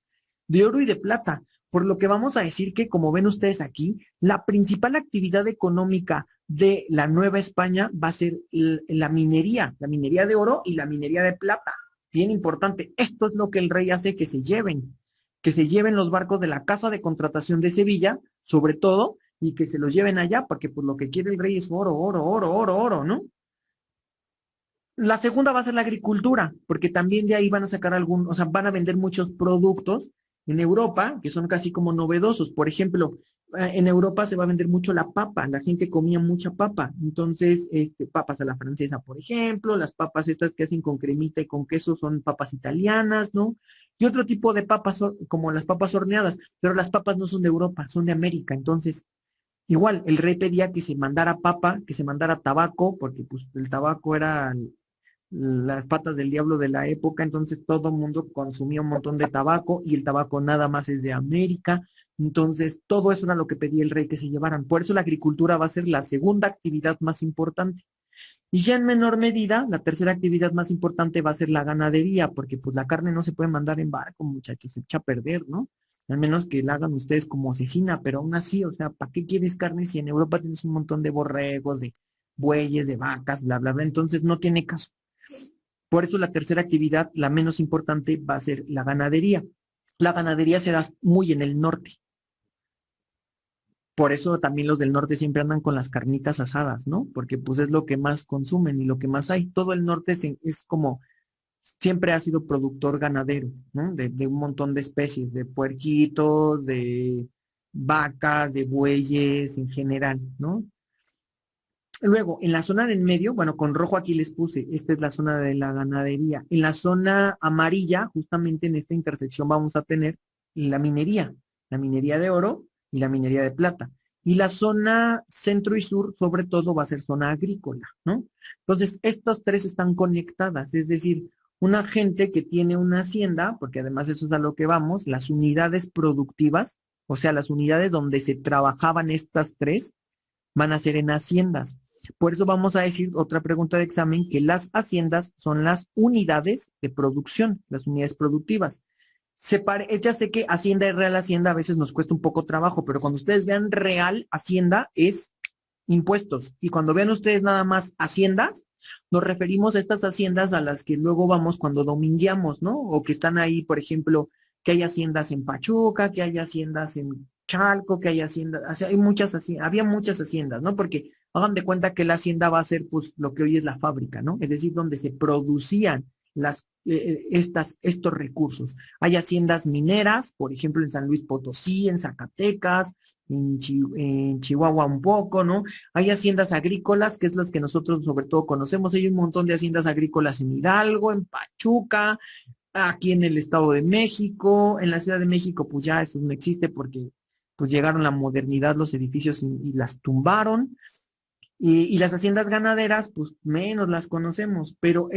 de oro y de plata. Por lo que vamos a decir que, como ven ustedes aquí, la principal actividad económica de la Nueva España va a ser la minería de oro y la minería de plata. Bien importante, esto es lo que el rey hace que se lleven los barcos de la Casa de Contratación de Sevilla, sobre todo, y que se los lleven allá, porque pues lo que quiere el rey es oro, oro, oro, oro, oro, ¿no? La segunda va a ser la agricultura, porque también de ahí van a sacar o sea, van a vender muchos productos en Europa que son casi como novedosos. Por ejemplo, en Europa se va a vender mucho la papa, la gente comía mucha papa, entonces, papas a la francesa, por ejemplo, las papas estas que hacen con cremita y con queso son papas italianas, ¿no? Y otro tipo de papas como las papas horneadas, pero las papas no son de Europa, son de América, entonces igual, el rey pedía que se mandara papa, que se mandara tabaco, porque pues el tabaco era las patas del diablo de la época, entonces todo el mundo consumía un montón de tabaco y el tabaco nada más es de América, entonces todo eso era lo que pedía el rey que se llevaran. Por eso la agricultura va a ser la segunda actividad más importante. Y ya en menor medida, la tercera actividad más importante va a ser la ganadería, porque pues la carne no se puede mandar en barco, muchachos, se echa a perder, ¿no? Al menos que la hagan ustedes como cecina, pero aún así, o sea, ¿para qué quieres carne si en Europa tienes un montón de borregos, de bueyes, de vacas, bla, bla, bla? Entonces no tiene caso. Por eso la tercera actividad, la menos importante, va a ser la ganadería. La ganadería se da muy en el norte. Por eso también los del norte siempre andan con las carnitas asadas, ¿no? Porque pues es lo que más consumen y lo que más hay. Todo el norte es como, siempre ha sido productor ganadero, ¿no? De un montón de especies, de puerquitos, de vacas, de bueyes en general, ¿no? Luego, en la zona del medio, bueno, con rojo aquí les puse, esta es la zona de la ganadería. En la zona amarilla, justamente en esta intersección vamos a tener la minería de oro y la minería de plata. Y la zona centro y sur, sobre todo, va a ser zona agrícola, ¿no? Entonces, estas tres están conectadas, es decir, una gente que tiene una hacienda, porque además eso es a lo que vamos, las unidades productivas, o sea, las unidades donde se trabajaban estas tres, van a ser en haciendas. Por eso vamos a decir otra pregunta de examen, que las haciendas son las unidades de producción, las unidades productivas. Ya sé que hacienda y real hacienda a veces nos cuesta un poco trabajo, pero cuando ustedes vean real hacienda es impuestos. Y cuando vean ustedes nada más haciendas, nos referimos a estas haciendas a las que luego vamos cuando domingueamos, ¿no? O que están ahí, por ejemplo, que hay haciendas en Pachuca, que hay haciendas en Chalco, que hay haciendas, o sea, había muchas haciendas, ¿no? Porque hagan de cuenta que la hacienda va a ser pues lo que hoy es la fábrica, ¿no? Es decir, donde se producían estos recursos. Hay haciendas mineras, por ejemplo, en San Luis Potosí, en Zacatecas, en Chihuahua un poco, ¿no? Hay haciendas agrícolas, que es las que nosotros sobre todo conocemos. Hay un montón de haciendas agrícolas en Hidalgo, en Pachuca, aquí en el Estado de México, en la Ciudad de México, pues ya eso no existe porque pues llegaron la modernidad, los edificios y las tumbaron. Y las haciendas ganaderas, pues menos las conocemos, pero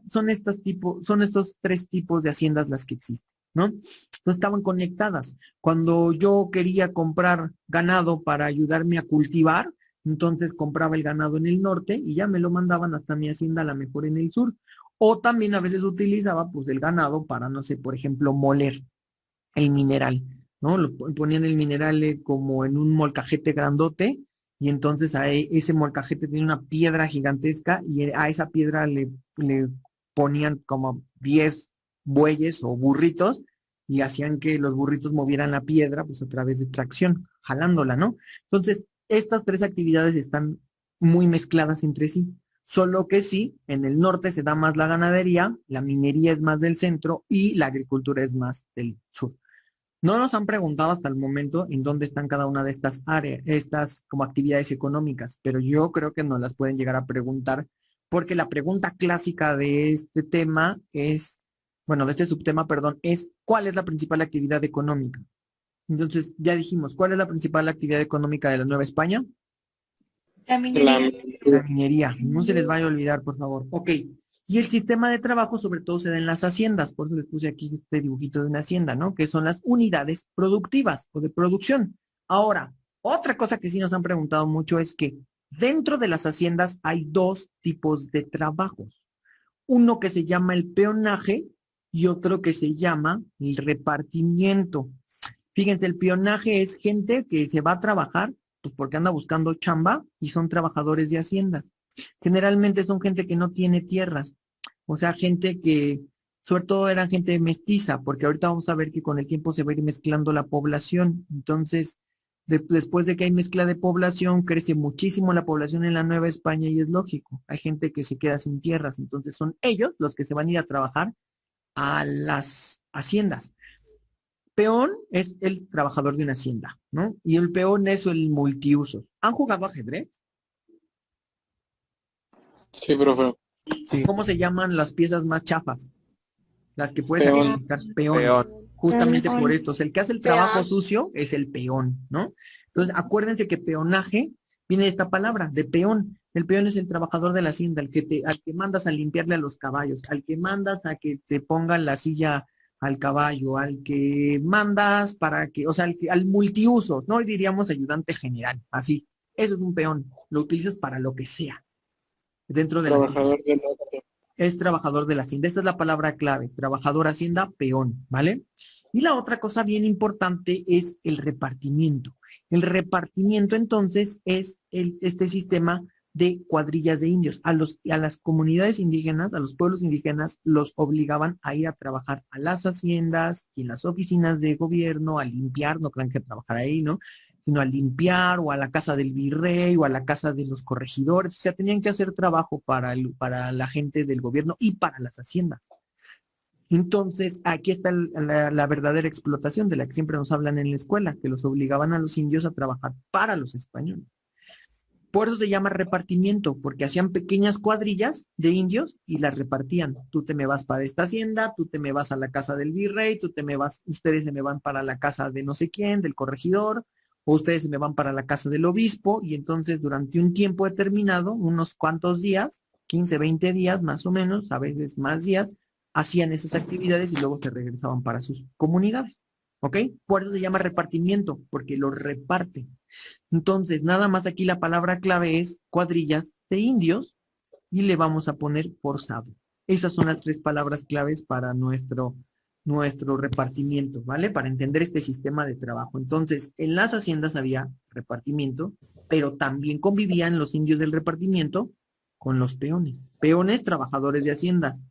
son estos tres tipos de haciendas las que existen, ¿no? No estaban conectadas. Cuando yo quería comprar ganado para ayudarme a cultivar, entonces compraba el ganado en el norte y ya me lo mandaban hasta mi hacienda, a la mejor en el sur. O también a veces utilizaba pues el ganado para, no sé, por ejemplo, moler el mineral, ¿no? Ponían el mineral como en un molcajete grandote y entonces ese molcajete tenía una piedra gigantesca y a esa piedra le ponían como 10 bueyes o burritos y hacían que los burritos movieran la piedra pues a través de tracción, jalándola, ¿no? Entonces, estas tres actividades están muy mezcladas entre sí. Solo que sí, en el norte se da más la ganadería, la minería es más del centro y la agricultura es más del sur. No nos han preguntado hasta el momento en dónde están cada una de estas áreas, estas como actividades económicas, pero yo creo que nos las pueden llegar a preguntar, porque la pregunta clásica de este tema es, bueno, de este subtema, perdón, es ¿cuál es la principal actividad económica? Entonces, ya dijimos, ¿cuál es la principal actividad económica de la Nueva España? La minería. La minería. No se les vaya a olvidar, por favor. Ok. Y el sistema de trabajo sobre todo se da en las haciendas, por eso les puse aquí este dibujito de una hacienda, ¿no? Que son las unidades productivas o de producción. Ahora, otra cosa que sí nos han preguntado mucho es que dentro de las haciendas hay dos tipos de trabajos. Uno que se llama el peonaje y otro que se llama el repartimiento. Fíjense, el peonaje es gente que se va a trabajar, pues porque anda buscando chamba y son trabajadores de haciendas. Generalmente son gente que no tiene tierras, o sea, gente que, sobre todo eran gente mestiza, porque ahorita vamos a ver que con el tiempo se va a ir mezclando la población. Entonces, después de que hay mezcla de población, crece muchísimo la población en la Nueva España y es lógico. Hay gente que se queda sin tierras, entonces son ellos los que se van a ir a trabajar a las haciendas. Peón es el trabajador de una hacienda, ¿no? Y el peón es el multiusos. ¿Han jugado ajedrez? Sí, profe. Sí, ¿Cómo se llaman las piezas más chafas? Las que puedes Peón. sacrificar. Peón. peón. Justamente Peón. por esto. O sea, el que hace el trabajo sucio es el peón, ¿no? Entonces, acuérdense que peonaje viene de esta palabra, de peón. El peón es el trabajador de la hacienda, al que mandas a limpiarle a los caballos, al que mandas a que te pongan la silla al caballo, al que mandas para que, o sea, al multiusos, ¿no? Hoy diríamos ayudante general, así. Eso es un peón. Lo utilizas para lo que sea dentro de la hacienda. Trabajador de la... Es trabajador de la hacienda. Esta es la palabra clave, trabajador hacienda, peón, ¿vale? Y la otra cosa bien importante es el repartimiento. El repartimiento entonces es este sistema de cuadrillas de indios. A las comunidades indígenas, a los pueblos indígenas, los obligaban a ir a trabajar a las haciendas y en las oficinas de gobierno, a limpiar, no crean que trabajar ahí, ¿no? Sino a limpiar o a la casa del virrey o a la casa de los corregidores. O sea, tenían que hacer trabajo para la gente del gobierno y para las haciendas. Entonces, aquí está la verdadera explotación de la que siempre nos hablan en la escuela, que los obligaban a los indios a trabajar para los españoles. Por eso se llama repartimiento, porque hacían pequeñas cuadrillas de indios y las repartían. Tú te me vas para esta hacienda, tú te me vas a la casa del virrey, tú te me vas, ustedes se me van para la casa de no sé quién, del corregidor, o ustedes se me van para la casa del obispo, y entonces durante un tiempo determinado, unos cuantos días, 15, 20 días más o menos, a veces más días, hacían esas actividades y luego se regresaban para sus comunidades. ¿Ok? Por eso se llama repartimiento, porque lo reparten. Entonces, nada más aquí la palabra clave es cuadrillas de indios y le vamos a poner forzado. Esas son las 3 palabras claves para nuestro repartimiento, ¿vale? Para entender este sistema de trabajo. Entonces, en las haciendas había repartimiento, pero también convivían los indios del repartimiento con los peones. Peones, trabajadores de haciendas.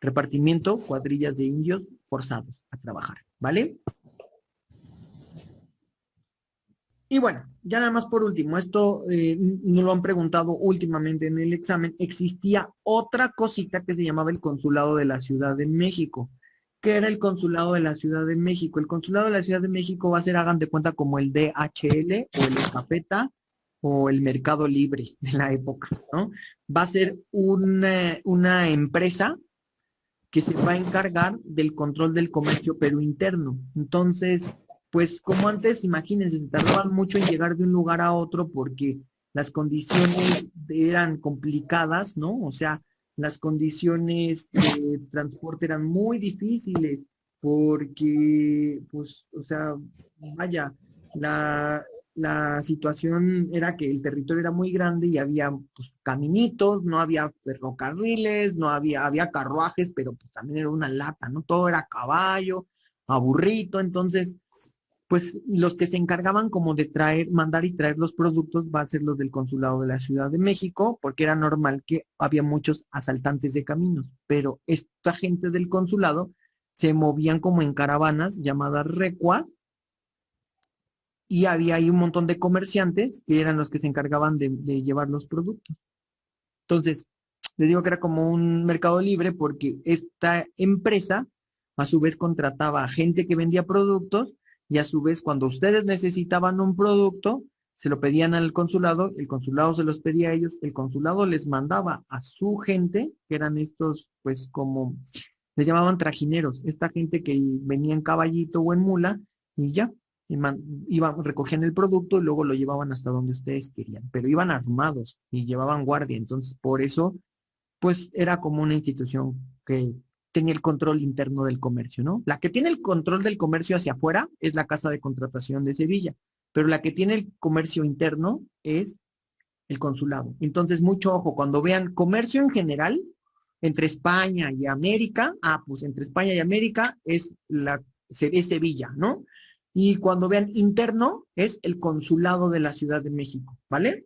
Repartimiento, cuadrillas de indios forzados a trabajar, ¿vale? Y bueno, ya nada más por último, esto nos lo han preguntado últimamente en el examen, existía otra cosita que se llamaba el Consulado de la Ciudad de México. ¿Qué era el Consulado de la Ciudad de México? El Consulado de la Ciudad de México va a ser, hagan de cuenta, como el DHL o el Escapeta o el Mercado Libre de la época, ¿no? Va a ser una empresa que se va a encargar del control del comercio, pero interno. Entonces, pues como antes, imagínense, se tardaban mucho en llegar de un lugar a otro porque las condiciones eran complicadas, ¿no? O sea, las condiciones de transporte eran muy difíciles porque, pues, o sea, vaya, la situación era que el territorio era muy grande y había pues, caminitos, no había ferrocarriles, había carruajes, pero pues, también era una lata, ¿no? Todo era a caballo, a burrito, entonces, pues los que se encargaban como de mandar y traer los productos va a ser los del Consulado de la Ciudad de México, porque era normal que había muchos asaltantes de caminos, pero esta gente del consulado se movían como en caravanas llamadas recuas, y había ahí un montón de comerciantes que eran los que se encargaban de llevar los productos. Entonces, les digo que era como un mercado libre porque esta empresa a su vez contrataba a gente que vendía productos y a su vez cuando ustedes necesitaban un producto, se lo pedían al consulado, el consulado se los pedía a ellos, el consulado les mandaba a su gente, que eran estos, pues como, les llamaban trajineros, esta gente que venía en caballito o en mula y ya, recogían el producto y luego lo llevaban hasta donde ustedes querían, pero iban armados y llevaban guardia, entonces por eso, pues era como una institución que tenía el control interno del comercio, ¿no? La que tiene el control del comercio hacia afuera es la Casa de Contratación de Sevilla, pero la que tiene el comercio interno es el consulado. Entonces, mucho ojo, cuando vean comercio en general, entre España y América, pues entre España y América es Sevilla, ¿no? Y cuando vean interno, es el consulado de la Ciudad de México, ¿vale?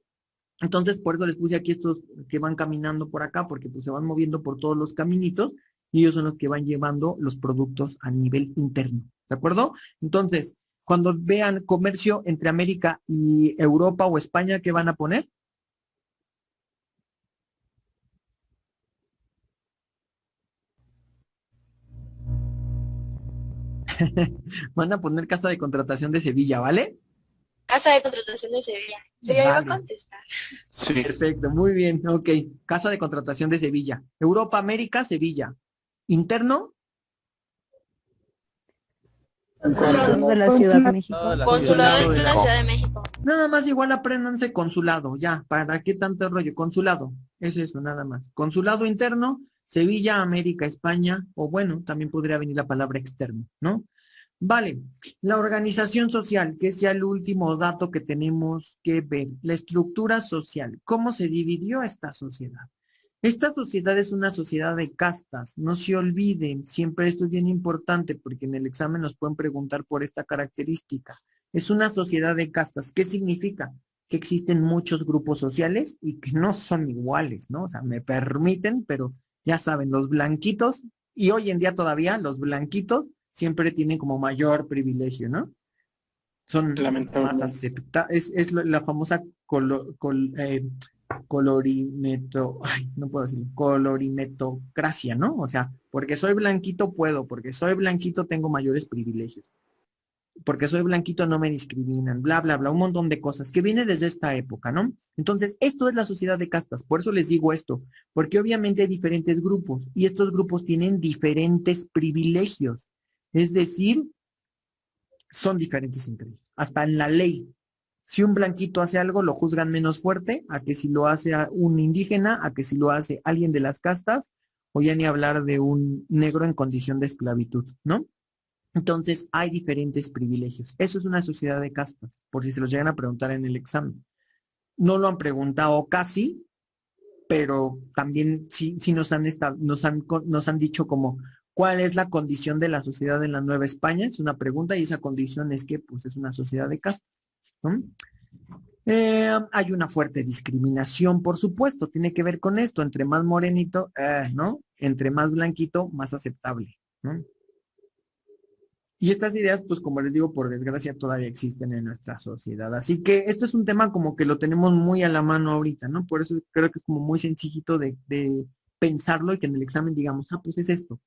Entonces, por eso les puse aquí estos que van caminando por acá, porque pues se van moviendo por todos los caminitos, y ellos son los que van llevando los productos a nivel interno, ¿de acuerdo? Entonces, cuando vean comercio entre América y Europa o España, ¿qué van a poner? Van a poner Casa de Contratación de Sevilla, ¿vale? Casa de Contratación de Sevilla. Yo ya iba a contestar. Sí. Perfecto, muy bien, ok. Casa de Contratación de Sevilla. Europa, América, Sevilla. Interno. Consulado de la Ciudad de México. Consulado de la Ciudad de México. Nada más igual apréndanse consulado, ya, ¿para qué tanto rollo? Consulado, es eso, nada más. Consulado interno, Sevilla, América, España, o bueno, también podría venir la palabra externo, ¿no? Vale, la organización social, que es ya el último dato que tenemos que ver. La estructura social, ¿cómo se dividió esta sociedad? Esta sociedad es una sociedad de castas, no se olviden, siempre esto es bien importante porque en el examen nos pueden preguntar por esta característica. Es una sociedad de castas, ¿qué significa? Que existen muchos grupos sociales y que no son iguales, ¿no? O sea, me permiten, pero ya saben, los blanquitos, y hoy en día todavía los blanquitos siempre tienen como mayor privilegio, ¿no? Son más aceptados, es la famosa colorimetocracia, ¿no? O sea, porque soy blanquito puedo, porque soy blanquito tengo mayores privilegios. porque soy blanquito no me discriminan, bla, bla, bla, un montón de cosas que viene desde esta época, ¿no? Entonces, esto es la sociedad de castas, por eso les digo esto, porque obviamente hay diferentes grupos y estos grupos tienen diferentes privilegios, es decir, son diferentes entre ellos, hasta en la ley. Si un blanquito hace algo, lo juzgan menos fuerte a que si lo hace a un indígena, a que si lo hace alguien de las castas, o ya ni hablar de un negro en condición de esclavitud, ¿no? Entonces, hay diferentes privilegios. Eso es una sociedad de castas, por si se los llegan a preguntar en el examen. No lo han preguntado casi, pero también sí nos han dicho como, ¿cuál es la condición de la sociedad en la Nueva España? Es una pregunta y esa condición es que, pues, es una sociedad de castas, ¿no? Hay una fuerte discriminación, por supuesto, tiene que ver con esto. Entre más morenito, ¿no? Entre más blanquito, más aceptable, ¿no? Y estas ideas, pues como les digo, por desgracia todavía existen en nuestra sociedad. Así que esto es un tema como que lo tenemos muy a la mano ahorita, ¿no? Por eso creo que es como muy sencillito de pensarlo y que en el examen digamos, pues es esto.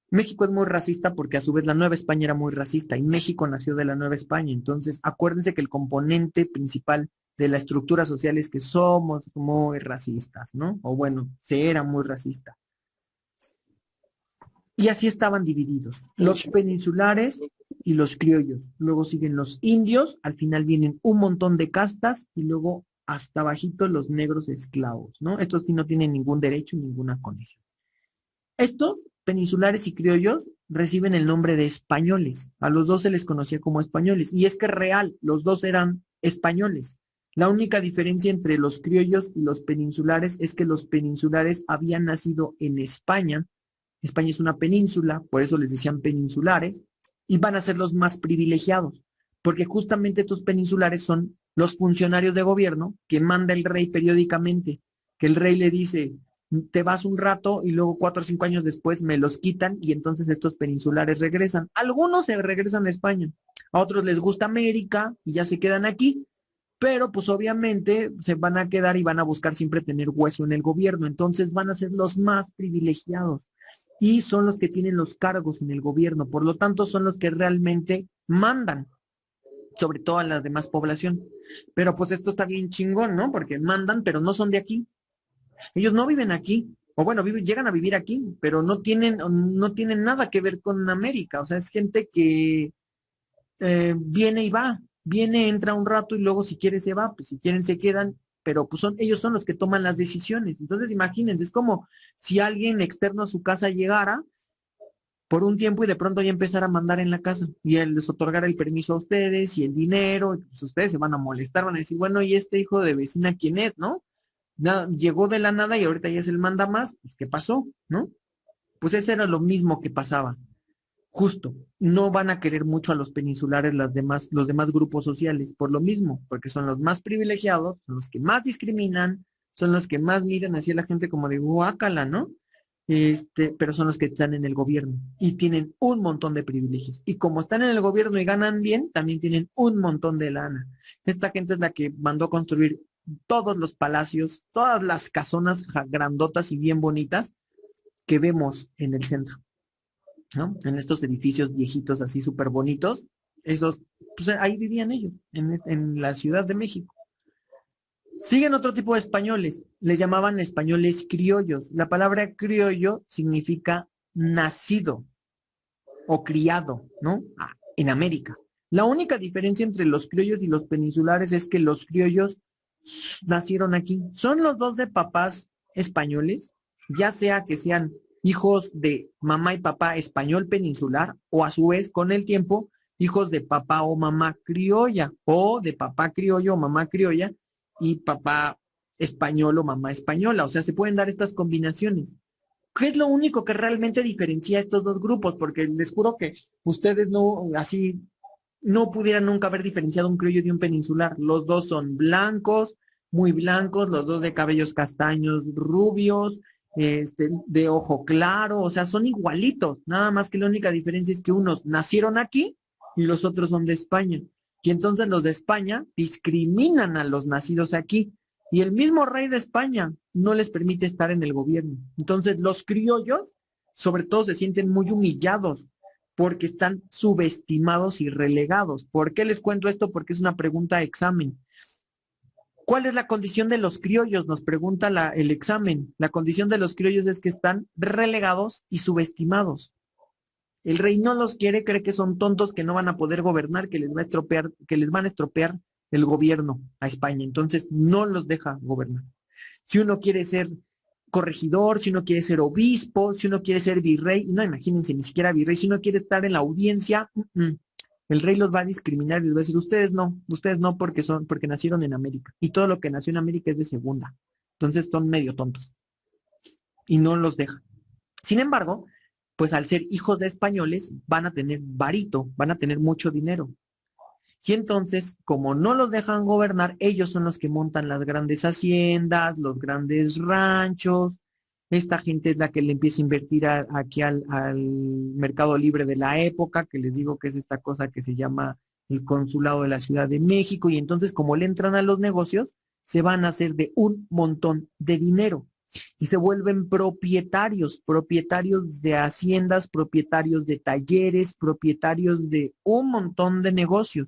México es muy racista porque a su vez la Nueva España era muy racista y México nació de la Nueva España. Entonces, acuérdense que el componente principal de la estructura social es que somos muy racistas, ¿no? O bueno, se era muy racista. Y así estaban divididos, los peninsulares y los criollos. Luego siguen los indios, al final vienen un montón de castas y luego hasta bajito los negros esclavos, ¿no? Estos sí no tienen ningún derecho, ninguna condición. Estos peninsulares y criollos reciben el nombre de españoles. A los dos se les conocía como españoles. Y es que real, los dos eran españoles. La única diferencia entre los criollos y los peninsulares es que los peninsulares habían nacido en España. España es una península, por eso les decían peninsulares, y van a ser los más privilegiados, porque justamente estos peninsulares son los funcionarios de gobierno que manda el rey periódicamente, que el rey le dice, te vas un rato y luego 4 o 5 años después me los quitan y entonces estos peninsulares regresan. Algunos se regresan a España, a otros les gusta América y ya se quedan aquí, pero pues obviamente se van a quedar y van a buscar siempre tener hueso en el gobierno, entonces van a ser los más privilegiados y son los que tienen los cargos en el gobierno, por lo tanto son los que realmente mandan, sobre todo a la demás población. Pero pues esto está bien chingón, ¿no? Porque mandan, pero no son de aquí. Ellos no viven aquí, o bueno, llegan a vivir aquí, pero no tienen nada que ver con América, o sea, es gente que viene y va, viene, entra un rato y luego si quiere se va, pues si quieren se quedan, pero pues ellos son los que toman las decisiones. Entonces imagínense, es como si alguien externo a su casa llegara por un tiempo y de pronto ya empezara a mandar en la casa y él les otorgara el permiso a ustedes y el dinero, y pues ustedes se van a molestar, van a decir, bueno, ¿y este hijo de vecina quién es, no? Llegó de la nada y ahorita ya es el manda más, pues ¿qué pasó, no? Pues eso era lo mismo que pasaba. Justo, no van a querer mucho a los peninsulares los demás grupos sociales, por lo mismo, porque son los más privilegiados, son los que más discriminan, son los que más miran hacia la gente como de guácala, ¿no? Pero son los que están en el gobierno y tienen un montón de privilegios. Y como están en el gobierno y ganan bien, también tienen un montón de lana. Esta gente es la que mandó construir todos los palacios, todas las casonas grandotas y bien bonitas que vemos en el centro, ¿no? En estos edificios viejitos así súper bonitos, esos, pues ahí vivían ellos, en la Ciudad de México. Siguen otro tipo de españoles, les llamaban españoles criollos. La palabra criollo significa nacido o criado, ¿no? En América. La única diferencia entre los criollos y los peninsulares es que los criollos nacieron aquí. Son los dos de papás españoles, ya sea que sean hijos de mamá y papá español peninsular o a su vez con el tiempo hijos de papá o mamá criolla o de papá criollo o mamá criolla y papá español o mamá española. O sea, se pueden dar estas combinaciones. ¿Qué es lo único que realmente diferencia a estos dos grupos? Porque les juro que ustedes no pudieran nunca haber diferenciado un criollo de un peninsular. Los dos son blancos, muy blancos, los dos de cabellos castaños rubios, de ojo claro, o sea, son igualitos, nada más que la única diferencia es que unos nacieron aquí y los otros son de España. Y entonces los de España discriminan a los nacidos aquí. Y el mismo rey de España no les permite estar en el gobierno. Entonces los criollos, sobre todo, se sienten muy humillados porque están subestimados y relegados. ¿Por qué les cuento esto? Porque es una pregunta de examen. ¿Cuál es la condición de los criollos? Nos pregunta el examen. La condición de los criollos es que están relegados y subestimados. El rey no los quiere, cree que son tontos, que no van a poder gobernar, que les van a estropear el gobierno a España. Entonces no los deja gobernar. Si uno quiere ser corregidor, si uno quiere ser obispo, si uno quiere ser virrey, no, imagínense, ni siquiera virrey, si uno quiere estar en la audiencia, el rey los va a discriminar y les va a decir, ustedes no porque nacieron en América. Y todo lo que nació en América es de segunda. Entonces son medio tontos. Y no los deja. Sin embargo, pues al ser hijos de españoles, van a tener varito, van a tener mucho dinero. Y entonces, como no los dejan gobernar, ellos son los que montan las grandes haciendas, los grandes ranchos. Esta gente es la que le empieza a invertir aquí al mercado libre de la época, que les digo que es esta cosa que se llama el consulado de la Ciudad de México. Y entonces, como le entran a los negocios, se van a hacer de un montón de dinero. Y se vuelven propietarios de haciendas, propietarios de talleres, propietarios de un montón de negocios.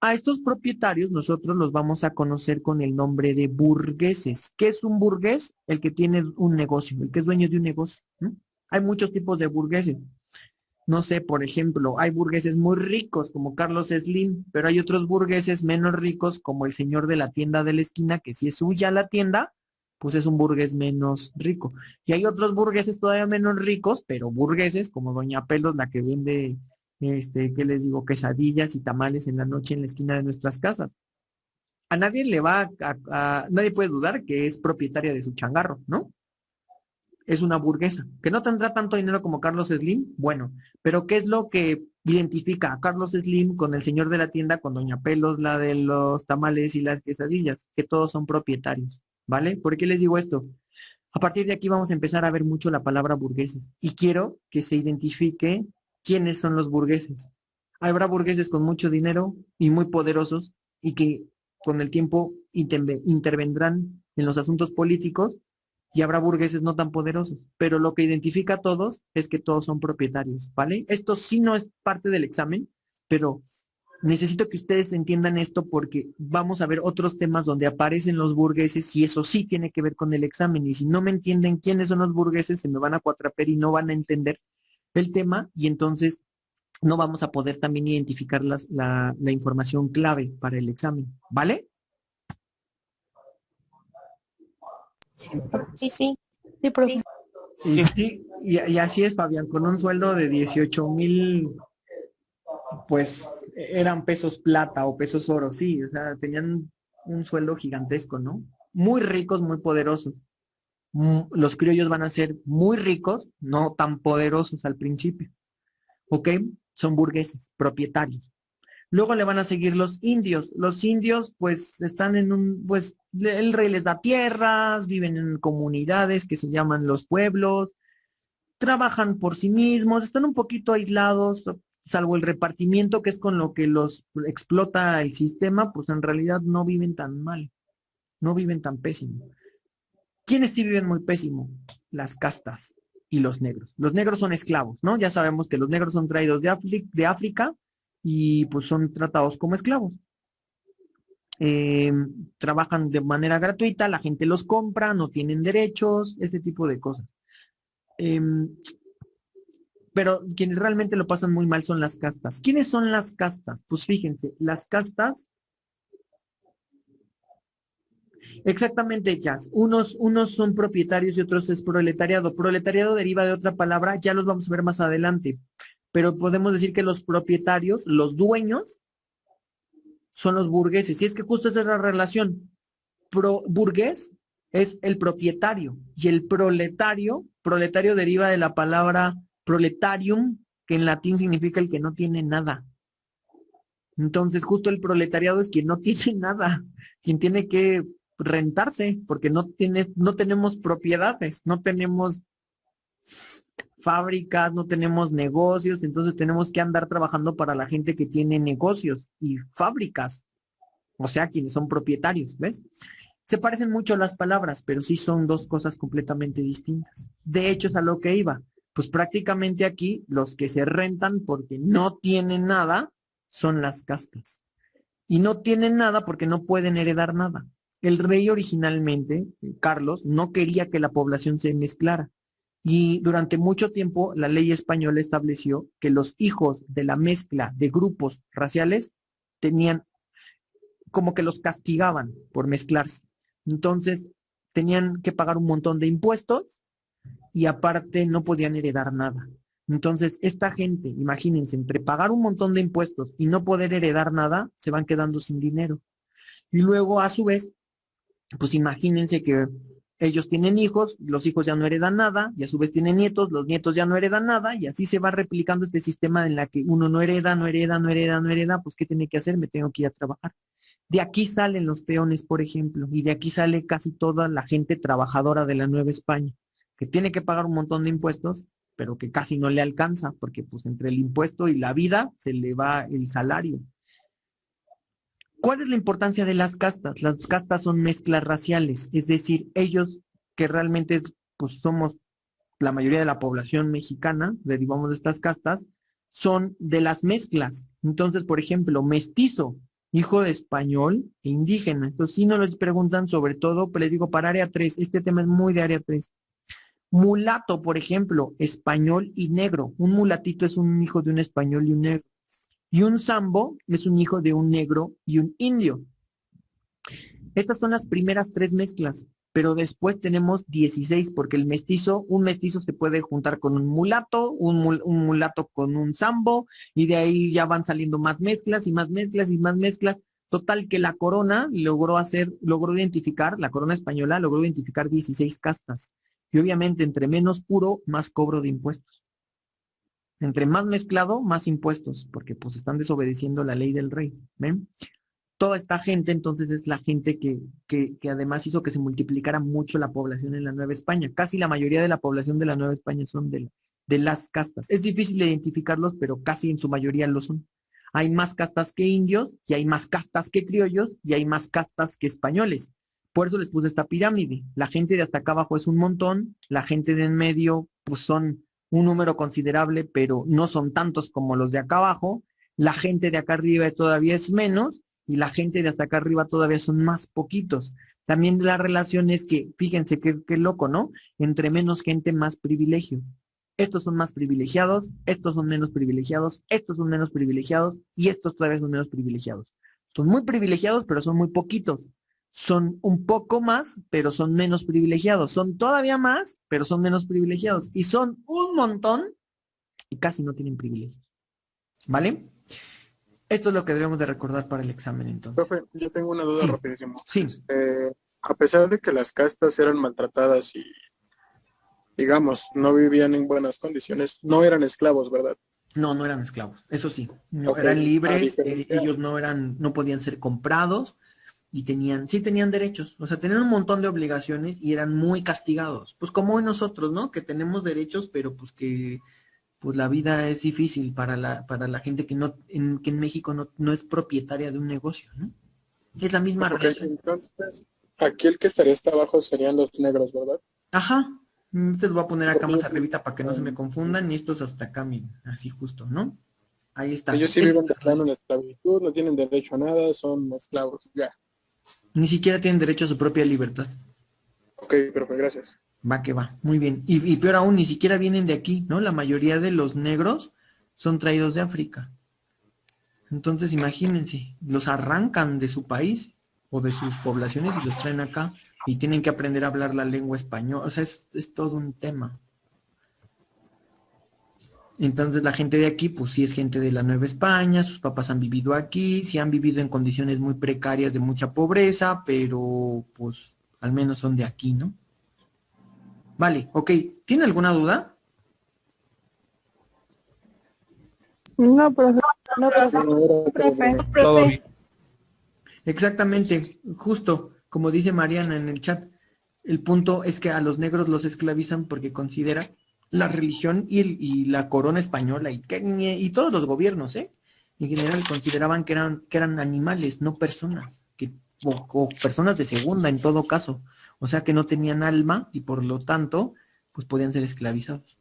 A estos propietarios nosotros los vamos a conocer con el nombre de burgueses. ¿Qué es un burgués? El que tiene un negocio, el que es dueño de un negocio. Hay muchos tipos de burgueses. No sé, por ejemplo, hay burgueses muy ricos como Carlos Slim, pero hay otros burgueses menos ricos como el señor de la tienda de la esquina, que si es suya la tienda, pues es un burgués menos rico. Y hay otros burgueses todavía menos ricos, pero burgueses como Doña Pelos, la que vende, ¿qué les digo? Quesadillas y tamales en la noche en la esquina de nuestras casas. A nadie nadie puede dudar que es propietaria de su changarro, ¿no? Es una burguesa, que no tendrá tanto dinero como Carlos Slim, bueno, pero ¿qué es lo que identifica a Carlos Slim con el señor de la tienda, con Doña Pelos, la de los tamales y las quesadillas? Que todos son propietarios. ¿Vale? ¿Por qué les digo esto? A partir de aquí vamos a empezar a ver mucho la palabra burgueses. Y quiero que se identifique quiénes son los burgueses. Habrá burgueses con mucho dinero y muy poderosos y que con el tiempo intervendrán en los asuntos políticos, y habrá burgueses no tan poderosos. Pero lo que identifica a todos es que todos son propietarios, ¿vale? Esto sí no es parte del examen, pero necesito que ustedes entiendan esto porque vamos a ver otros temas donde aparecen los burgueses y eso sí tiene que ver con el examen. Y si no me entienden quiénes son los burgueses, se me van a cuatraper y no van a entender el tema y entonces no vamos a poder también identificar la información clave para el examen. ¿Vale? Sí, sí. Sí, profe. Y sí, y así es, Fabián, con un sueldo de 18,000, pues eran pesos plata o pesos oro, sí, o sea, tenían un sueldo gigantesco, ¿no? Muy ricos, muy poderosos. Los criollos van a ser muy ricos, no tan poderosos al principio, ¿ok? Son burgueses, propietarios. Luego le van a seguir los indios. Los indios, pues, están pues, el rey les da tierras, viven en comunidades que se llaman los pueblos, trabajan por sí mismos, están un poquito aislados, salvo el repartimiento, que es con lo que los explota el sistema, pues en realidad no viven tan mal, no viven tan pésimo. ¿Quiénes sí viven muy pésimo? Las castas y los negros. Los negros son esclavos, ¿no? Ya sabemos que los negros son traídos de África y pues son tratados como esclavos. Trabajan de manera gratuita, la gente los compra, no tienen derechos, este tipo de cosas. Pero quienes realmente lo pasan muy mal son las castas. ¿Quiénes son las castas? Pues fíjense, las castas, exactamente ellas. Unos son propietarios y otros es proletariado. Proletariado deriva de otra palabra, ya los vamos a ver más adelante. Pero podemos decir que los propietarios, los dueños, son los burgueses. Y es que justo esa es la relación. Burgués es el propietario y el proletario deriva de la palabra proletarium, que en latín significa el que no tiene nada. Entonces, justo el proletariado es quien no tiene nada, quien tiene que rentarse, porque no tenemos propiedades, no tenemos fábricas, no tenemos negocios, entonces tenemos que andar trabajando para la gente que tiene negocios y fábricas, o sea, quienes son propietarios, ¿ves? Se parecen mucho las palabras, pero sí son dos cosas completamente distintas. De hecho, es a lo que iba. Pues prácticamente aquí los que se rentan porque no tienen nada son las castas. Y no tienen nada porque no pueden heredar nada. El rey originalmente, Carlos, no quería que la población se mezclara. Y durante mucho tiempo la ley española estableció que los hijos de la mezcla de grupos raciales tenían como que los castigaban por mezclarse. Entonces tenían que pagar un montón de impuestos y aparte no podían heredar nada. Entonces esta gente, imagínense, entre pagar un montón de impuestos y no poder heredar nada, se van quedando sin dinero. Y luego a su vez, pues imagínense que ellos tienen hijos, los hijos ya no heredan nada, y a su vez tienen nietos, los nietos ya no heredan nada, y así se va replicando este sistema en la que uno no hereda, no hereda, no hereda, no hereda, pues ¿qué tiene que hacer? Me tengo que ir a trabajar. De aquí salen los peones, por ejemplo, y de aquí sale casi toda la gente trabajadora de la Nueva España, que tiene que pagar un montón de impuestos, pero que casi no le alcanza, porque pues entre el impuesto y la vida se le va el salario. ¿Cuál es la importancia de las castas? Las castas son mezclas raciales, es decir, ellos que realmente pues somos la mayoría de la población mexicana, derivamos de estas castas, son de las mezclas. Entonces, por ejemplo, mestizo, hijo de español e indígena. Esto sí no les preguntan, sobre todo, pero les digo, para área 3, este tema es muy de área 3. Mulato, por ejemplo, español y negro. Un mulatito es un hijo de un español y un negro. Y un sambo es un hijo de un negro y un indio. Estas son las primeras 3 mezclas, pero después tenemos 16, porque el mestizo, un mestizo se puede juntar con un mulato, un mulato con un sambo, y de ahí ya van saliendo más mezclas y más mezclas y más mezclas. Total que la corona logró identificar, la corona española logró identificar 16 castas. Y obviamente entre menos puro, más cobro de impuestos. Entre más mezclado, más impuestos, porque pues están desobedeciendo la ley del rey. ¿Ven? Toda esta gente entonces es la gente que además hizo que se multiplicara mucho la población en la Nueva España. Casi la mayoría de la población de la Nueva España son de las castas. Es difícil identificarlos, pero casi en su mayoría lo son. Hay más castas que indios, y hay más castas que criollos, y hay más castas que españoles. Por eso les puse esta pirámide. La gente de hasta acá abajo es un montón, la gente de en medio pues son un número considerable, pero no son tantos como los de acá abajo. La gente de acá arriba todavía es menos, y la gente de hasta acá arriba todavía son más poquitos. También la relación es que, fíjense qué loco, ¿no? Entre menos gente, más privilegios. Estos son más privilegiados, estos son menos privilegiados, estos son menos privilegiados, y estos todavía son menos privilegiados. Son muy privilegiados, pero son muy poquitos. Son un poco más, pero son menos privilegiados. Son todavía más, pero son menos privilegiados. Y son un montón y casi no tienen privilegios. ¿Vale? Esto es lo que debemos de recordar para el examen, entonces. Profe, yo tengo una duda Sí. rapidísimo. Sí. A pesar de que las castas eran maltratadas y, digamos, no vivían en buenas condiciones, no eran esclavos, ¿verdad? No, no eran esclavos. Eso sí. No, Ok, eran libres, diferencia. ellos no podían ser comprados y sí tenían derechos. O sea, tenían un montón de obligaciones y eran muy castigados. Pues como hoy nosotros, ¿no? Que tenemos derechos, pero pues que pues la vida es difícil para la gente que en México no es propietaria de un negocio, ¿no? Es la misma Ok, relación. entonces, aquí el que estaría hasta abajo serían los negros, ¿verdad? Ajá. Te lo voy a poner acá Porque más ellos, arribita para que no se me confundan, y estos hasta acá, miren, así justo, ¿no? Ahí está. ellos sí viven de plano en esclavitud, no tienen derecho a nada, son esclavos, ya. Ni siquiera tienen derecho a su propia libertad. Ok, profe, gracias. Va que va, muy bien. Y peor aún, ni siquiera vienen de aquí, ¿no? La mayoría de los negros son traídos de África. Entonces, imagínense, los arrancan de su país o de sus poblaciones y los traen acá y tienen que aprender a hablar la lengua española. O sea, es todo un tema. Entonces, la gente de aquí, pues sí es gente de la Nueva España, sus papás han vivido aquí, sí han vivido en condiciones muy precarias de mucha pobreza, pero pues al menos son de aquí, ¿no? Vale, ok. ¿Tiene alguna duda? No, profe. No, No, profe. era todo, Profe. profe. Todo bien. Exactamente, justo como dice Mariana en el chat, el punto es que a los negros los esclavizan porque considera la religión y la corona española y todos los gobiernos, en general consideraban que eran animales, no personas, o personas de segunda en todo caso, o sea que no tenían alma y por lo tanto pues podían ser esclavizados.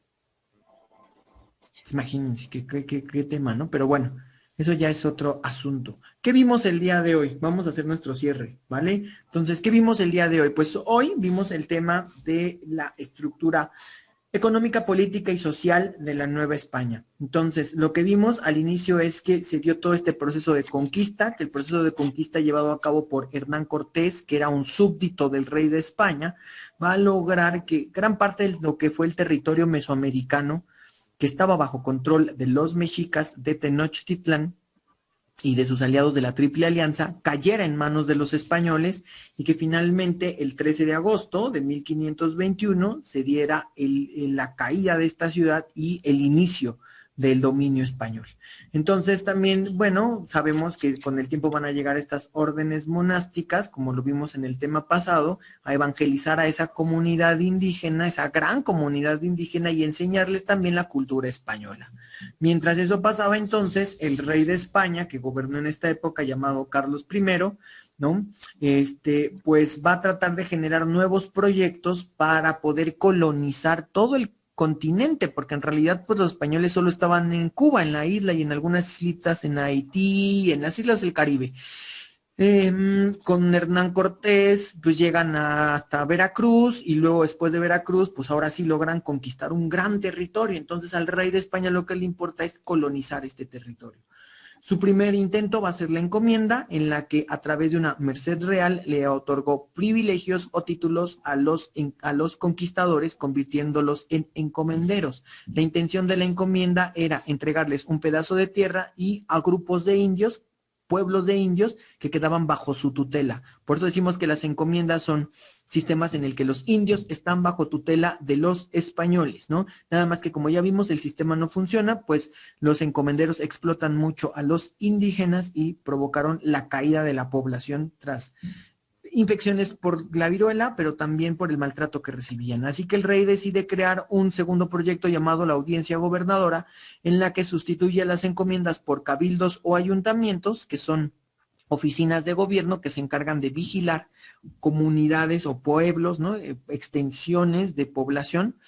Imagínense qué tema, ¿no? Pero bueno, eso ya es otro asunto. ¿Qué vimos el día de hoy? Vamos a hacer nuestro cierre, ¿vale? Entonces, ¿qué vimos el día de hoy? Pues hoy vimos el tema de la estructura económica, política y social de la Nueva España. Entonces, lo que vimos al inicio es que se dio todo este proceso de conquista, que el proceso de conquista llevado a cabo por Hernán Cortés, que era un súbdito del rey de España, va a lograr que gran parte de lo que fue el territorio mesoamericano, que estaba bajo control de los mexicas de Tenochtitlán y de sus aliados de la Triple Alianza, cayera en manos de los españoles y que finalmente el 13 de agosto de 1521 se diera la caída de esta ciudad y el inicio del dominio español. Entonces también, bueno, sabemos que con el tiempo van a llegar estas órdenes monásticas, como lo vimos en el tema pasado, a evangelizar a esa comunidad indígena, esa gran comunidad indígena y enseñarles también la cultura española. Mientras eso pasaba entonces, el rey de España, que gobernó en esta época llamado Carlos I, ¿no? Pues va a tratar de generar nuevos proyectos para poder colonizar todo el continente, porque en realidad pues los españoles solo estaban en Cuba, en la isla y en algunas islitas en Haití, en las islas del Caribe. Con Hernán Cortés pues llegan hasta Veracruz y luego después de Veracruz pues ahora sí logran conquistar un gran territorio. Entonces al rey de España lo que le importa es colonizar este territorio. Su primer intento va a ser la encomienda, en la que a través de una merced real le otorgó privilegios o títulos a los conquistadores, convirtiéndolos en encomenderos. La intención de la encomienda era entregarles un pedazo de tierra y a grupos de indios, pueblos de indios que quedaban bajo su tutela. Por eso decimos que las encomiendas son sistemas en el que los indios están bajo tutela de los españoles, ¿no? Nada más que como ya vimos el sistema no funciona, pues los encomenderos explotan mucho a los indígenas y provocaron la caída de la población tras infecciones por la viruela, pero también por el maltrato que recibían. Así que el rey decide crear un segundo proyecto llamado la audiencia gobernadora, en la que sustituye a las encomiendas por cabildos o ayuntamientos, que son oficinas de gobierno que se encargan de vigilar comunidades o pueblos, ¿no? Extensiones de población.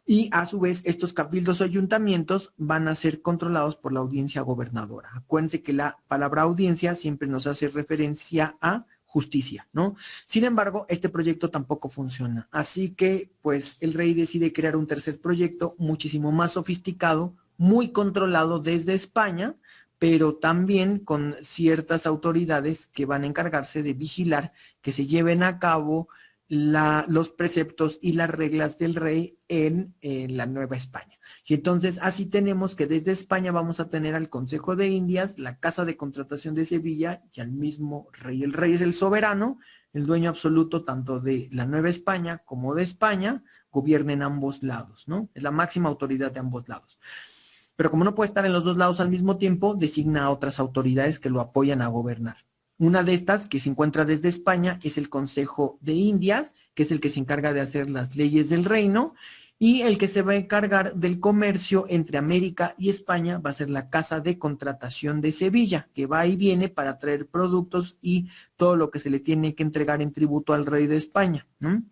Y a su vez, estos cabildos o ayuntamientos van a ser controlados por la audiencia gobernadora. Acuérdense que la palabra audiencia siempre nos hace referencia a justicia, ¿no? Sin embargo, este proyecto tampoco funciona. Así que, pues, el rey decide crear un tercer proyecto muchísimo más sofisticado, muy controlado desde España, pero también con ciertas autoridades que van a encargarse de vigilar que se lleven a cabo los preceptos y las reglas del rey en la Nueva España. Y entonces así tenemos que desde España vamos a tener al Consejo de Indias, la Casa de Contratación de Sevilla y al mismo rey. El rey es el soberano, el dueño absoluto tanto de la Nueva España como de España, gobierna en ambos lados, ¿no? Es la máxima autoridad de ambos lados. Pero como no puede estar en los dos lados al mismo tiempo, designa a otras autoridades que lo apoyan a gobernar. Una de estas, que se encuentra desde España, es el Consejo de Indias, que es el que se encarga de hacer las leyes del reino, y el que se va a encargar del comercio entre América y España va a ser la Casa de Contratación de Sevilla, que va y viene para traer productos y todo lo que se le tiene que entregar en tributo al rey de España, ¿no?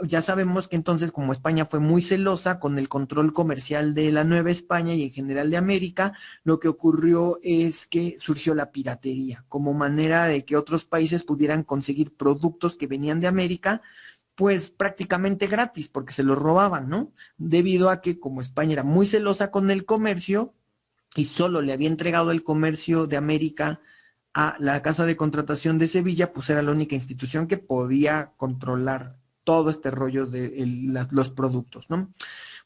Ya sabemos que entonces, como España fue muy celosa con el control comercial de la Nueva España y en general de América, lo que ocurrió es que surgió la piratería como manera de que otros países pudieran conseguir productos que venían de América, pues prácticamente gratis, porque se los robaban, ¿no? Debido a que como España era muy celosa con el comercio y solo le había entregado el comercio de América a la Casa de Contratación de Sevilla, pues era la única institución que podía controlar todo este rollo de los productos, ¿no?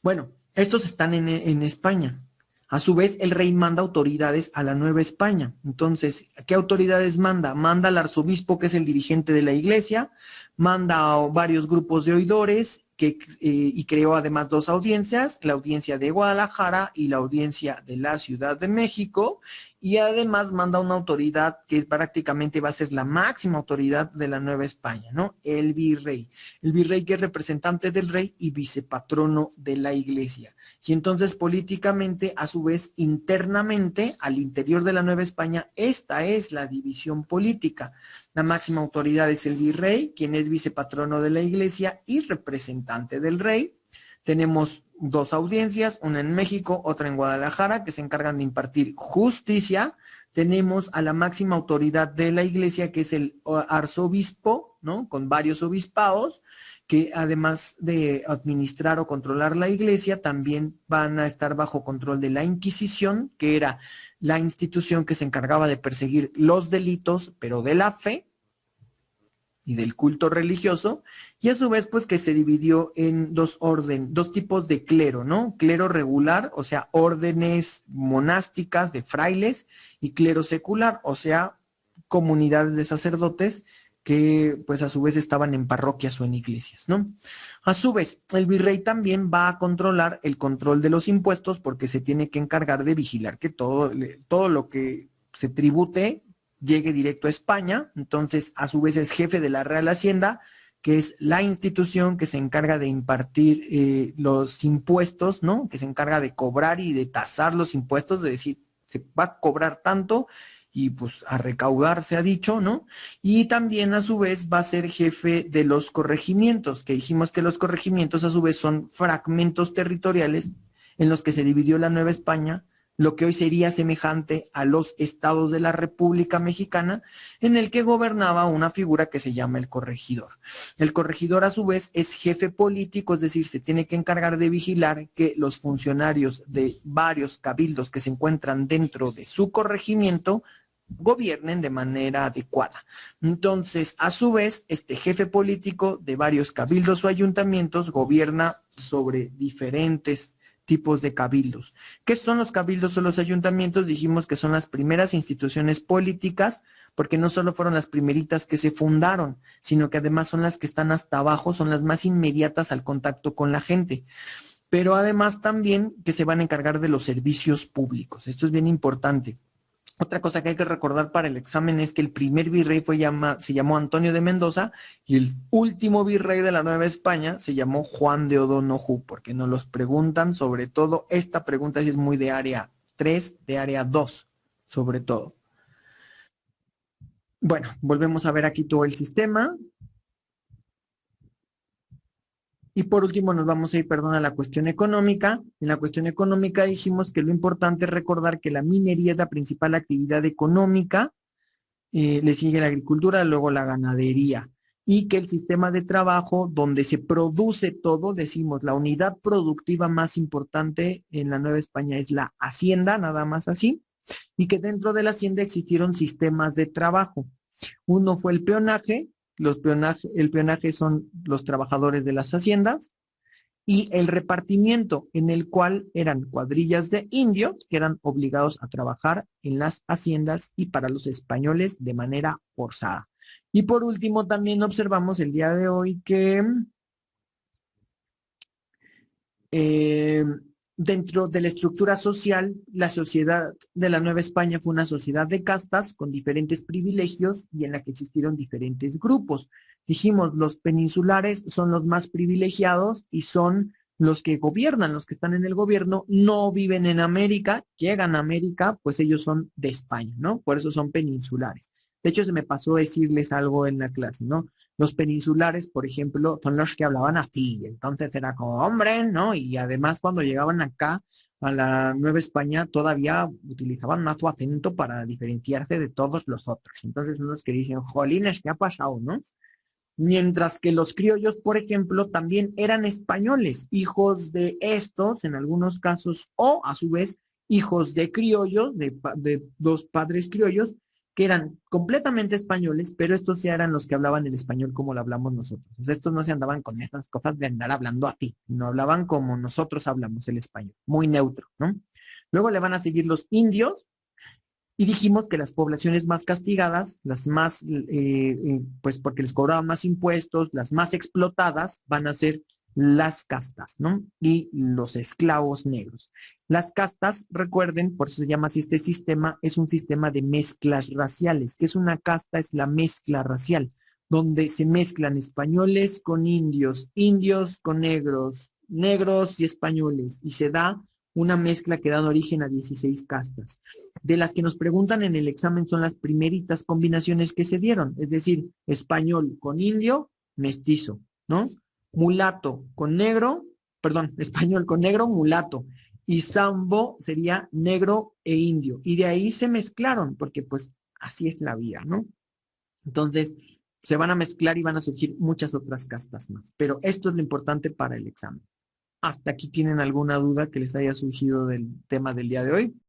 Bueno, estos están en España. A su vez, el rey manda autoridades a la Nueva España. Entonces, ¿qué autoridades manda? Manda al arzobispo, que es el dirigente de la iglesia, manda a varios grupos de oidores y creó además dos audiencias, la audiencia de Guadalajara y la audiencia de la Ciudad de México, y además manda una autoridad que prácticamente va a ser la máxima autoridad de la Nueva España, ¿no? El virrey. El virrey que es representante del rey y vicepatrono de la iglesia. Y entonces políticamente, a su vez, internamente, al interior de la Nueva España, esta es la división política. La máxima autoridad es el virrey, quien es vicepatrono de la iglesia y representante del rey. tenemos dos audiencias, una en México, otra en Guadalajara, que se encargan de impartir justicia. Tenemos a la máxima autoridad de la iglesia, que es el arzobispo, ¿no? Con varios obispados, que además de administrar o controlar la iglesia, también van a estar bajo control de la Inquisición, que era la institución que se encargaba de perseguir los delitos, pero de la fe y del culto religioso, y a su vez, pues, que se dividió en dos tipos de clero, ¿no? Clero regular, o sea, órdenes monásticas de frailes, y clero secular, o sea, comunidades de sacerdotes que, pues, a su vez estaban en parroquias o en iglesias, ¿no? A su vez, el virrey también va a controlar el control de los impuestos, porque se tiene que encargar de vigilar que todo lo que se tribute llegue directo a España. Entonces, a su vez, es jefe de la Real Hacienda, que es la institución que se encarga de impartir los impuestos, ¿no? Que se encarga de cobrar y de tasar los impuestos, de decir, se va a cobrar tanto y pues a recaudar, se ha dicho, ¿no? Y también a su vez va a ser jefe de los corregimientos, que dijimos que los corregimientos a su vez son fragmentos territoriales en los que se dividió la Nueva España, lo que hoy sería semejante a los estados de la República Mexicana, en el que gobernaba una figura que se llama el corregidor. El corregidor, a su vez, es jefe político, es decir, se tiene que encargar de vigilar que los funcionarios de varios cabildos que se encuentran dentro de su corregimiento gobiernen de manera adecuada. Entonces, a su vez, este jefe político de varios cabildos o ayuntamientos gobierna sobre diferentes tipos de cabildos. ¿Qué son los cabildos o los ayuntamientos? Dijimos que son las primeras instituciones políticas, porque no solo fueron las primeritas que se fundaron, sino que además son las que están hasta abajo, son las más inmediatas al contacto con la gente. Pero además también que se van a encargar de los servicios públicos. Esto es bien importante. Otra cosa que hay que recordar para el examen es que el primer virrey se llamó Antonio de Mendoza, y el último virrey de la Nueva España se llamó Juan de O'Donoghue, porque nos los preguntan, sobre todo, esta pregunta sí es muy de área 3, de área 2, sobre todo. Bueno, volvemos a ver aquí todo el sistema. Y por último nos vamos a ir, a la cuestión económica. En la cuestión económica dijimos que lo importante es recordar que la minería es la principal actividad económica, le sigue la agricultura, luego la ganadería, y que el sistema de trabajo donde se produce todo, decimos, la unidad productiva más importante en la Nueva España es la hacienda, nada más así, y que dentro de la hacienda existieron sistemas de trabajo. Uno fue el peonaje. El peonaje son los trabajadores de las haciendas, y el repartimiento, en el cual eran cuadrillas de indios que eran obligados a trabajar en las haciendas y para los españoles de manera forzada. Y por último, también observamos el día de hoy que dentro de la estructura social, la sociedad de la Nueva España fue una sociedad de castas con diferentes privilegios y en la que existieron diferentes grupos. Dijimos, los peninsulares son los más privilegiados y son los que gobiernan, los que están en el gobierno, no viven en América, llegan a América, pues ellos son de España, ¿no? Por eso son peninsulares. De hecho, se me pasó decirles algo en la clase, ¿no? Los peninsulares, por ejemplo, son los que hablaban así, entonces era como hombre, ¿no? Y además cuando llegaban acá a la Nueva España todavía utilizaban más su acento para diferenciarse de todos los otros. Entonces unos que dicen, jolines, ¿qué ha pasado, no? Mientras que los criollos, por ejemplo, también eran españoles, hijos de estos, en algunos casos, o a su vez, hijos de criollos, de dos padres criollos, que eran completamente españoles, pero estos ya eran los que hablaban el español como lo hablamos nosotros. O sea, estos no se andaban con esas cosas de andar hablando así, no hablaban como nosotros hablamos el español, muy neutro, ¿no? Luego le van a seguir los indios, y dijimos que las poblaciones más castigadas, las más, pues porque les cobraban más impuestos, las más explotadas, van a ser las castas, ¿no? Y los esclavos negros. Las castas, recuerden, por eso se llama así este sistema, es un sistema de mezclas raciales. ¿Qué es una casta? Es la mezcla racial, donde se mezclan españoles con indios, indios con negros, negros y españoles, y se da una mezcla que da origen a 16 castas. De las que nos preguntan en el examen son las primeritas combinaciones que se dieron, es decir, español con indio, mestizo, ¿no? Mulato con negro, perdón, español con negro, mulato. Y sambo sería negro e indio. Y de ahí se mezclaron, porque pues así es la vida, ¿no? Entonces, se van a mezclar y van a surgir muchas otras castas más. Pero esto es lo importante para el examen. ¿Hasta aquí tienen alguna duda que les haya surgido del tema del día de hoy?